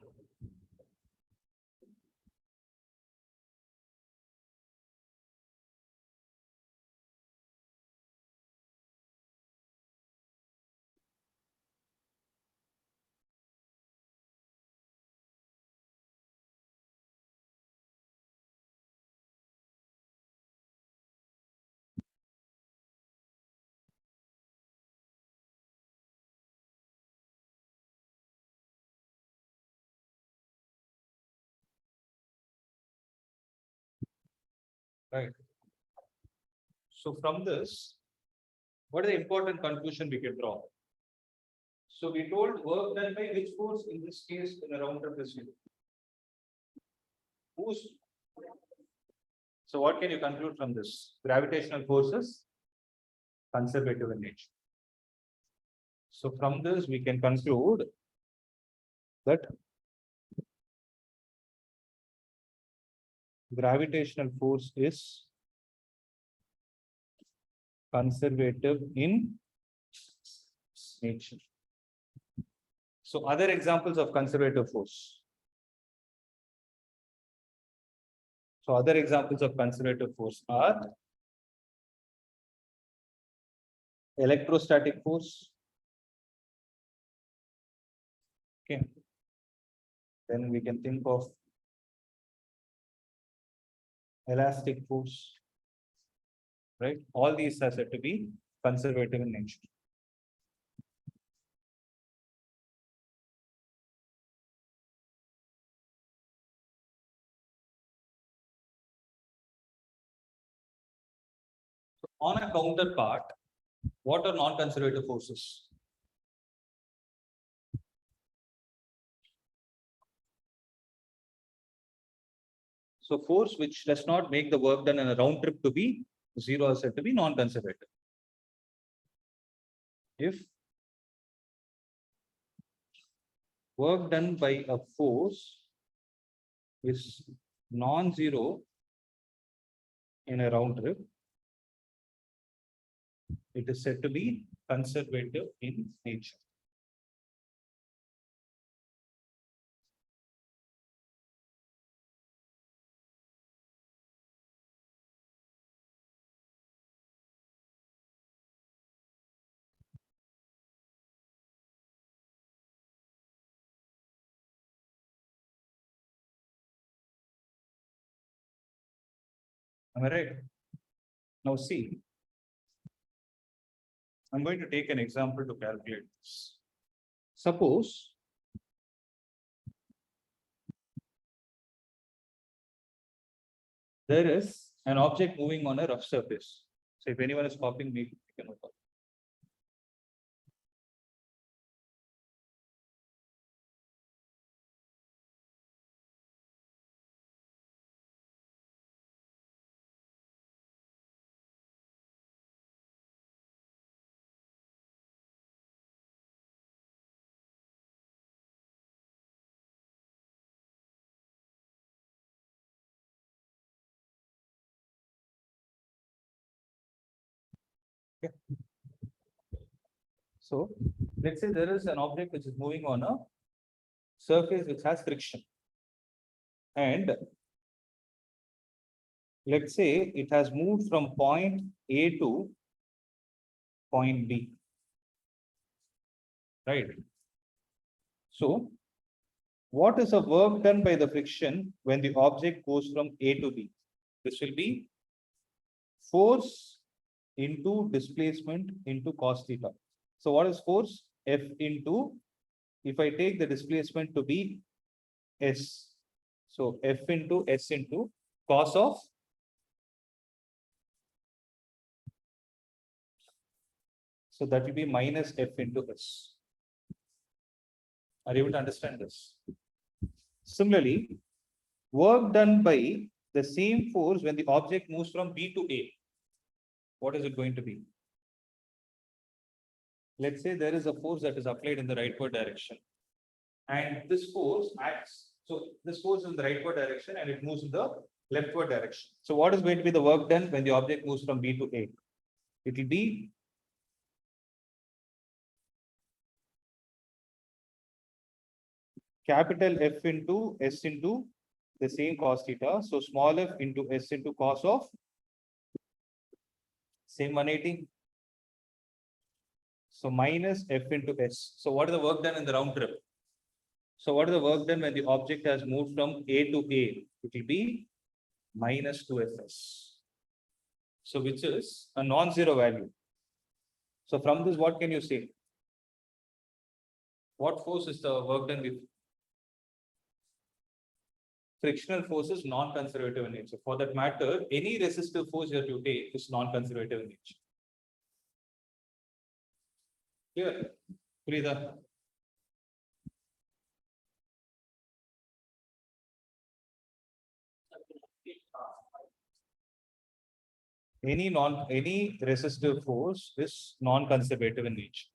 Right. So from this, what is the important conclusion we can draw? So we told work done by which force in this case in a round trip is zero. Whose? So what can you conclude from this? Gravitational forces conservative in nature. So from this we can conclude that gravitational force is conservative in nature. So other examples of conservative force. So other examples of conservative force are electrostatic force. Okay. Then we can think of elastic force. Right? All these are said to be conservative in nature. So on a counterpart, what are non-conservative forces? So force which does not make the work done in a round trip to be zero is said to be non-conservative. If work done by a force is non-zero in a round trip, it is said to be conservative in nature. Am I right? Now see, I'm going to take an example to calculate this. Suppose there is an object moving on a rough surface. So if anyone is copying me, you can open. Okay. So let's say there is an object which is moving on a surface which has friction. And let's say it has moved from point A to point B. Right. So what is the work done by the friction when the object goes from A to B? This will be force into displacement into cos theta. So what is force? F into, if I take the displacement to be S, so F into S into cos of so that will be minus F into S. Are you able to understand this? Similarly, work done by the same force when the object moves from B to A. What is it going to be? Let's say there is a force that is applied in the rightward direction. And this force acts, so this force is in the rightward direction and it moves in the leftward direction. So what is going to be the work done when the object moves from B to A? It will be capital F into S into the same cos theta. So small f into S into cos of same 180. So minus F into S. So what is the work done in the round trip? So what is the work done when the object has moved from A to A? It will be minus 2Fs. So which is a non-zero value. So from this, what can you say? What force is the work done with? frictional force is non-conservative in nature. For that matter, any resistive force that you take is non-conservative in nature. Clear? Frida? Any resistive force is non-conservative in nature.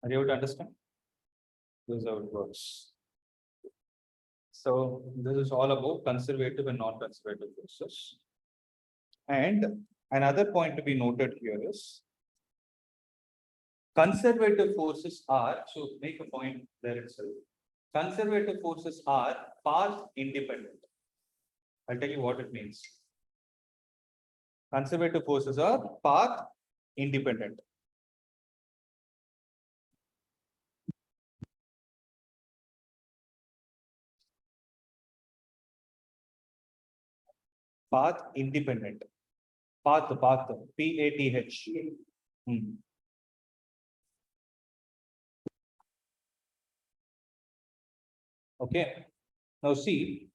Are you able to understand? This is how it works. So this is all about conservative and non-conservative forces. And another point to be noted here is conservative forces are, so make a point there itself. Conservative forces are path independent. I'll tell you what it means. Conservative forces are path independent. Path independent. Path, P-A-T-H. Okay. Now see,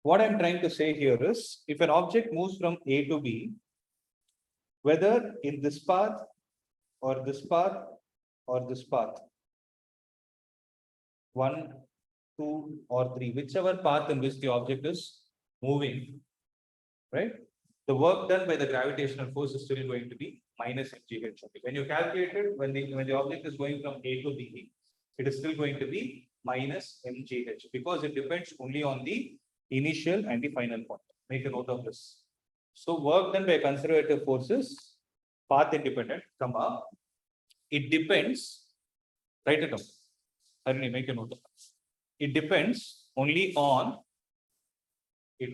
what I'm trying to say here is, if an object moves from A to B, whether in this path or this path or this path, 1, 2, or 3, whichever path in which the object is moving, right? The work done by the gravitational force is still going to be minus mgh. When you calculate it, when the object is going from A to B, it is still going to be minus mgh because it depends only on the initial and the final point. Make a note of this. So work done by conservative forces, path independent, comma, it depends, write it down. Harini, make a note of this. It depends only on the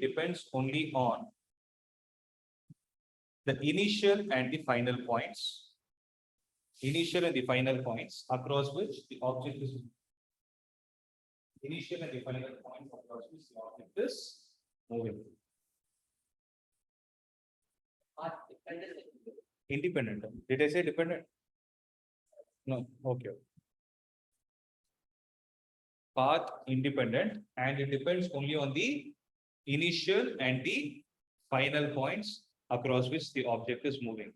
initial and the final points. Initial and the final points across which the object is moving. Initial and the final points across which the object is moving. Independent. Did I say dependent? No. Okay. Path independent, and it depends only on the initial and the final points across which the object is moving.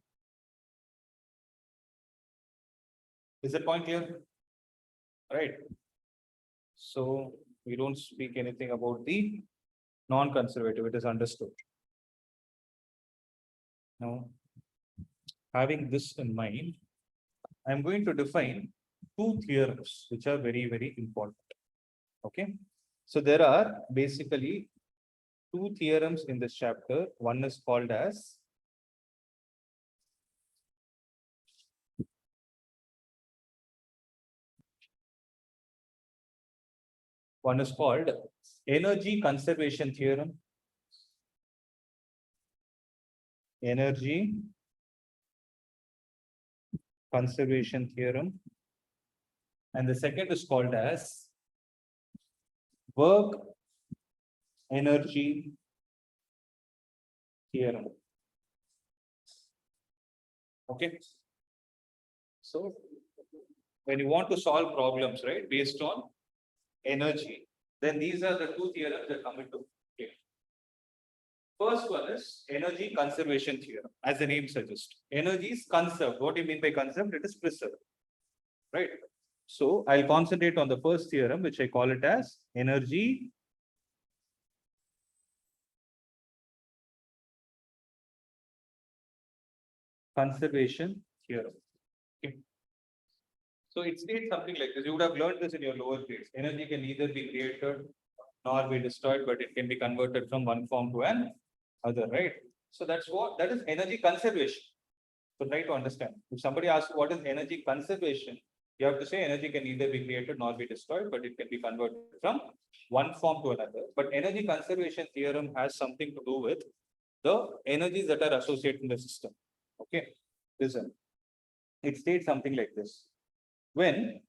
Is that point clear? Right. So we don't speak anything about the non-conservative, it is understood. Now, having this in mind, I'm going to define two theorems which are very, very important. Okay. So there are basically two theorems in this chapter. One is called as energy conservation theorem. Energy conservation theorem. And the second is called as work energy theorem. Okay. So when you want to solve problems, right, based on energy, then these are the two theorems that come into play. First one is energy conservation theorem, as the name suggests. Energy is conserved. What do you mean by conserved? It is preserved, right? So I'll concentrate on the first theorem, which I call it as energy conservation theorem. Okay. So it states something like this. You would have learned this in your lower grades. Energy can neither be created nor be destroyed, but it can be converted from one form to another, right? So that is energy conservation. So try to understand. If somebody asks what is energy conservation, you have to say energy can neither be created nor be destroyed, but it can be converted from one form to another. But energy conservation theorem has something to do with the energies that are associated in the system. Okay, listen. It states something like this. When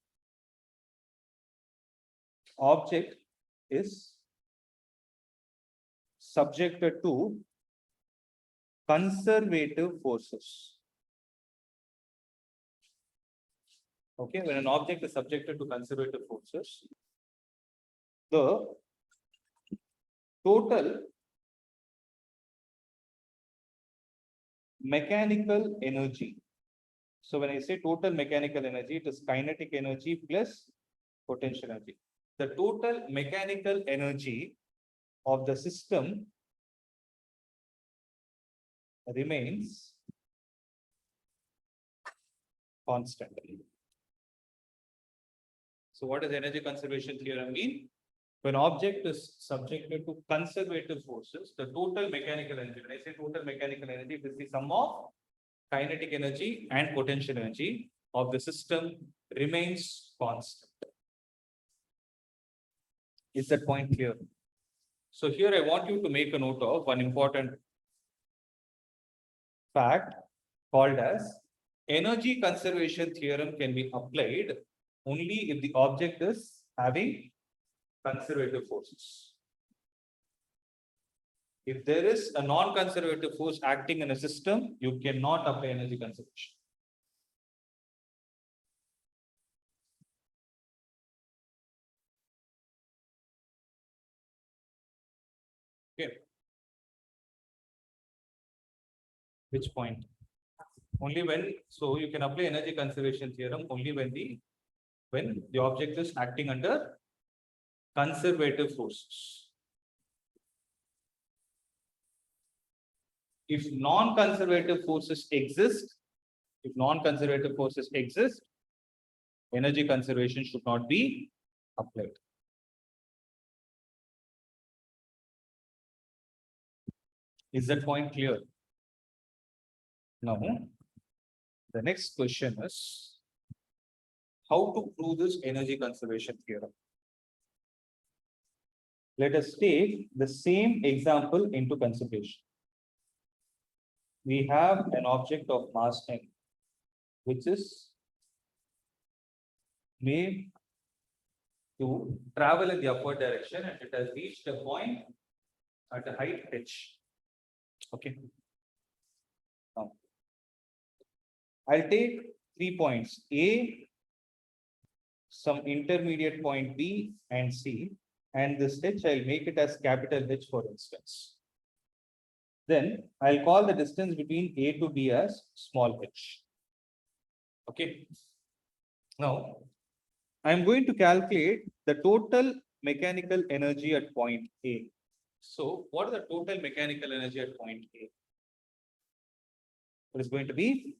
object is subjected to conservative forces. Okay, when an object is subjected to conservative forces, the total mechanical energy. So when I say total mechanical energy, it is kinetic energy plus potential energy. The total mechanical energy of the system remains constant. So what does energy conservation theorem mean? When object is subjected to conservative forces, the total mechanical energy, when I say total mechanical energy, it is the sum of kinetic energy and potential energy of the system remains constant. Is that point clear? So here I want you to make a note of one important fact called as energy conservation theorem can be applied only if the object is having conservative forces. If there is a non-conservative force acting in a system, you cannot apply energy conservation. Okay. Which point? Only when, so you can apply energy conservation theorem only when the object is acting under conservative forces. If non-conservative forces exist, energy conservation should not be applied. Is that point clear? Now, the next question is how to prove this energy conservation theorem. Let us take the same example into consideration. We have an object of mass m, which is made to travel in the upward direction and it has reached a point at a height h. Okay. Now, I'll take 3 points A, some intermediate point B and C, and this h I'll make it as capital H for instance. Then I'll call the distance between A to B as small h. Okay. Now, I'm going to calculate the total mechanical energy at point A. So, what is the total mechanical energy at point A? It is going to be,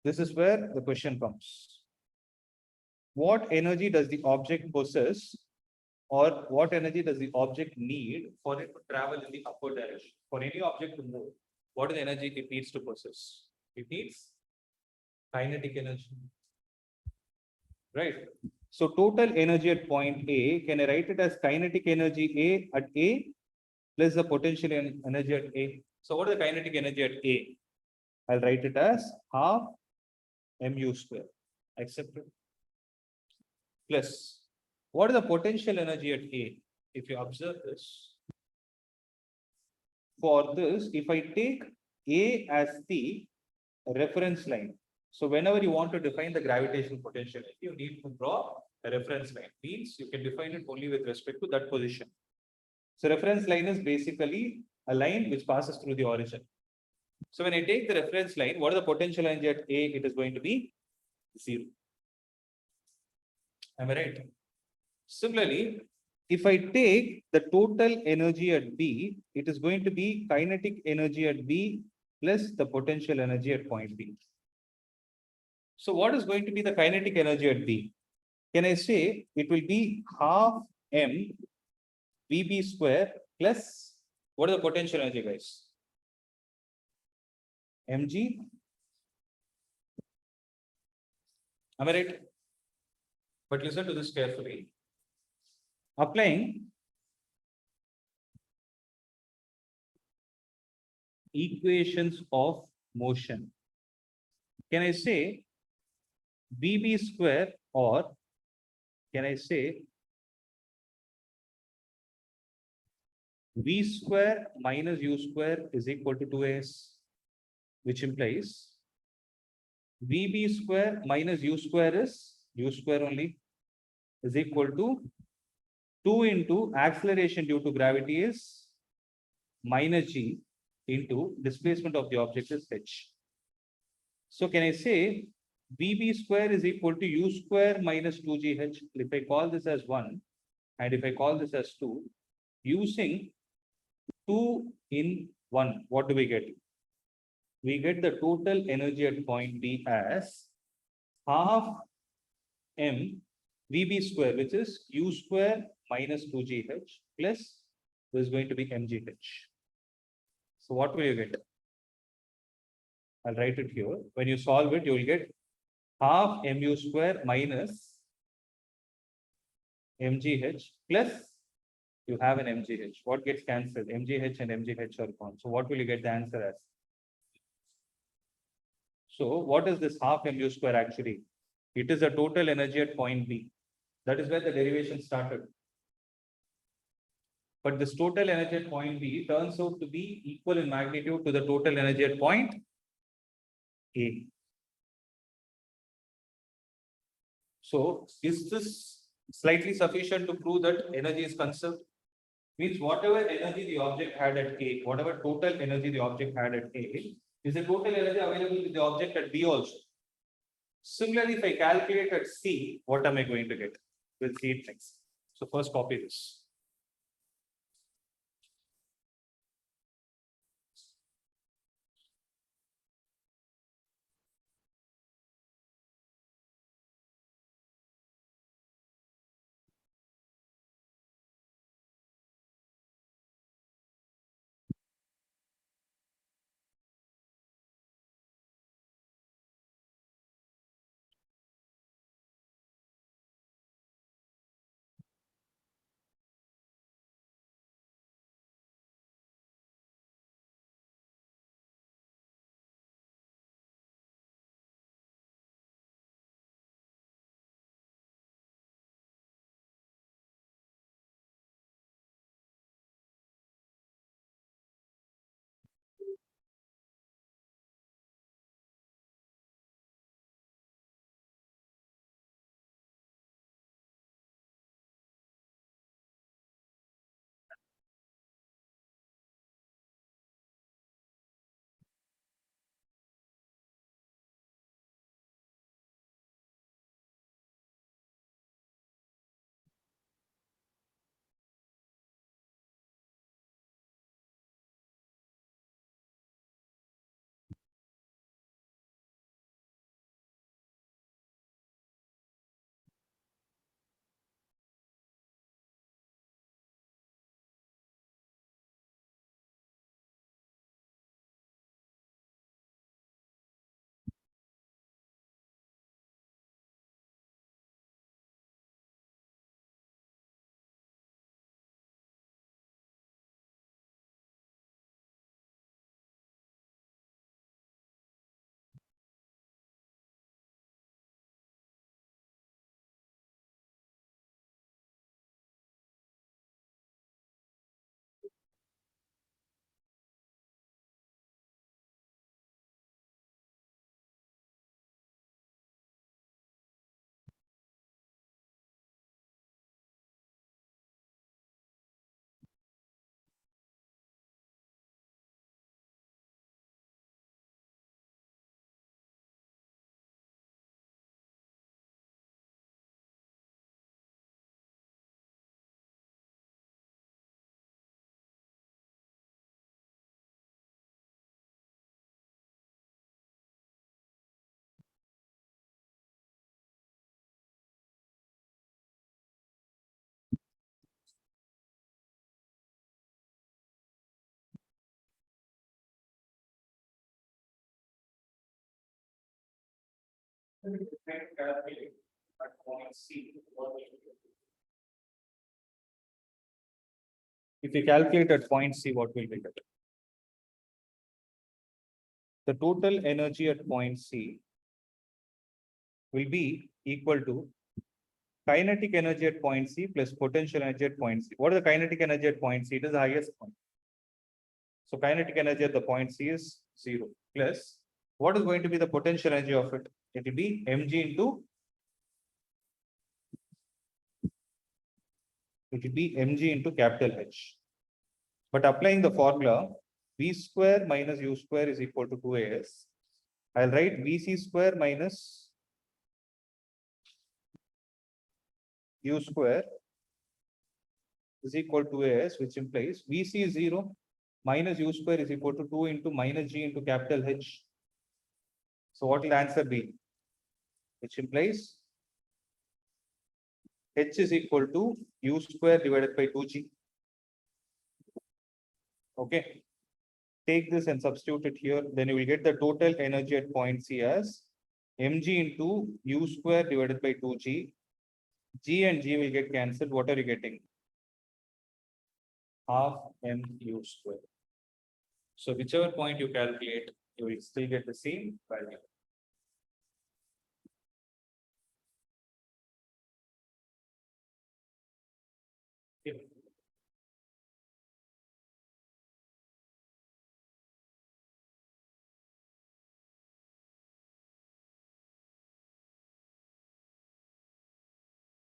this is where the question comes. What energy does the object possess, or what energy does the object need for it to travel in the upward direction? For any object to move, what is the energy it needs to possess? It needs kinetic energy. Right. So total energy at point A, can I write it as kinetic energy A at A plus the potential energy at A? So what is the kinetic energy at A? I'll write it as half mu square. Accepted. Plus, what is the potential energy at A? If you observe this, for this, if I take A as the reference line, so whenever you want to define the gravitational potential, you need to draw a reference line. Means you can define it only with respect to that position. So reference line is basically a line which passes through the origin. So when I take the reference line, what is the potential energy at A? It is going to be 0. Am I right? Similarly, if I take the total energy at B, it is going to be kinetic energy at B plus the potential energy at point B. So what is going to be the kinetic energy at B? Can I say it will be half m VB square plus, what is the potential energy, guys? mg. Am I right? But listen to this carefully. Applying equations of motion, can I say VB square, or can I say V square minus U square is equal to 2AS, which implies VB square minus U square is U square only, is equal to 2 into acceleration due to gravity is minus G into displacement of the object is H. So can I say VB square is equal to U square minus 2GH? If I call this as 1 and if I call this as 2, using 2 in 1, what do we get? We get the total energy at point B as half m VB square, which is U square minus 2GH plus this is going to be mgh. So what will you get? I'll write it here. When you solve it, you will get half mu square minus mgh plus you have an mgh. What gets cancelled? Mgh and mgh are gone. So what will you get the answer as? So what is this half mu square actually? It is the total energy at point B. That is where the derivation started. But this total energy at point B turns out to be equal in magnitude to the total energy at point A. So is this slightly sufficient to prove that energy is conserved? Means whatever energy the object had at A, whatever total energy the object had at A, is the total energy available with the object at B also. Similarly, if I calculate at C, what am I going to get? We'll see it next. So first copy this. If you calculate at point C, what will we get? the total energy at point C will be equal to kinetic energy at point C plus potential energy at point C. What is the kinetic energy at point C? It is the highest point. So kinetic energy at the point C is 0 plus what is going to be the potential energy of it? It will be mg into capital H. But applying the formula V square minus U square is equal to 2AS. I'll write VC square minus U square is equal to AS, which implies VC is 0 minus U square is equal to 2 into minus G into capital H. So what will the answer be? Which implies H is equal to U square divided by 2G. Okay. Take this and substitute it here. Then you will get the total energy at point C as mg into U square divided by 2G. G and G will get cancelled. What are you getting? Half mu square. So whichever point you calculate, you will still get the same value. Okay.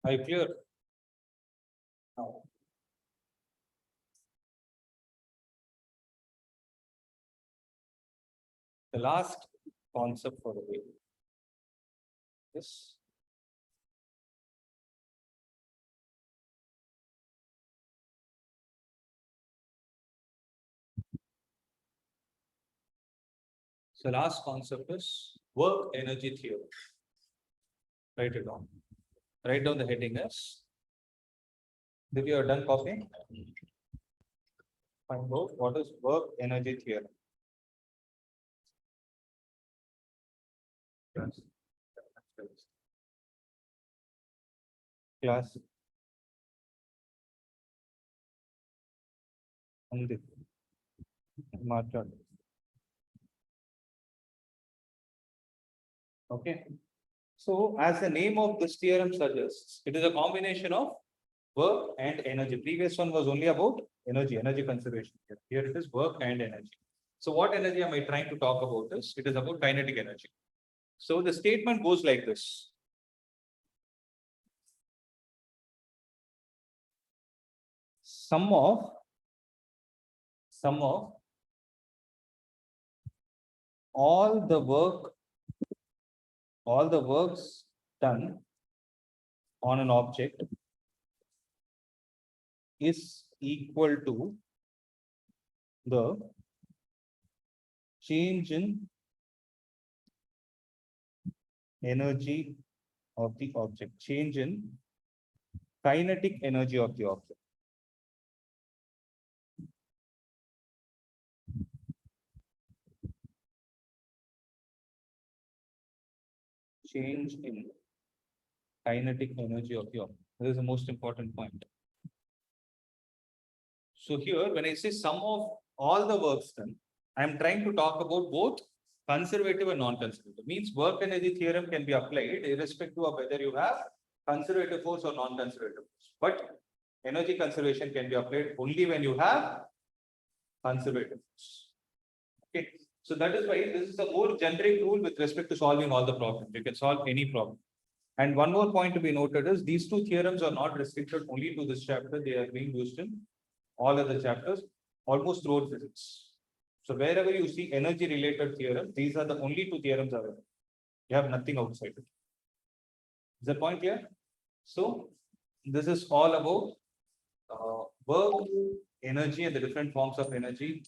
Are you clear? Now, the last concept for the day is so last concept is work energy theory. Write it down. Write down the heading as. If you are done copying, find out what is work energy theory. Class. Okay. So as the name of this theorem suggests, it is a combination of work and energy. Previous one was only about energy conservation. Here it is work and energy. So what energy am I trying to talk about this? It is about kinetic energy. So the statement goes like this. Sum of all the works done on an object is equal to the change in energy of the object, change in kinetic energy of the object. Change in kinetic energy of the object. This is the most important point. So here, when I say sum of all the works done, I am trying to talk about both conservative and non-conservative. Means work energy theorem can be applied irrespective of whether you have conservative force or non-conservative force. But energy conservation can be applied only when you have conservative force. Okay. So that is why this is a more generic rule with respect to solving all the problems. You can solve any problem. And one more point to be noted is these two theorems are not restricted only to this chapter. They are being used in all other chapters, almost throughout physics. So wherever you see energy related theorem, these are the only two theorems available. You have nothing outside it. Is that point clear? So this is all about work, energy and the different forms of energy,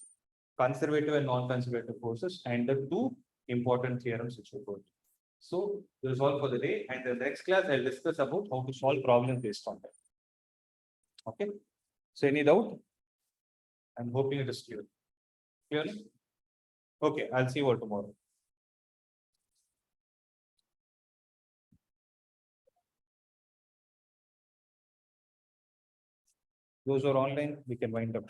conservative and non-conservative forces, and the two important theorems which we got. So this is all for the day, and in the next class I'll discuss about how to solve problems based on that. Okay. So any doubt? I'm hoping it is clear. Clear? Okay, I'll see you all tomorrow. Those who are online, we can wind up.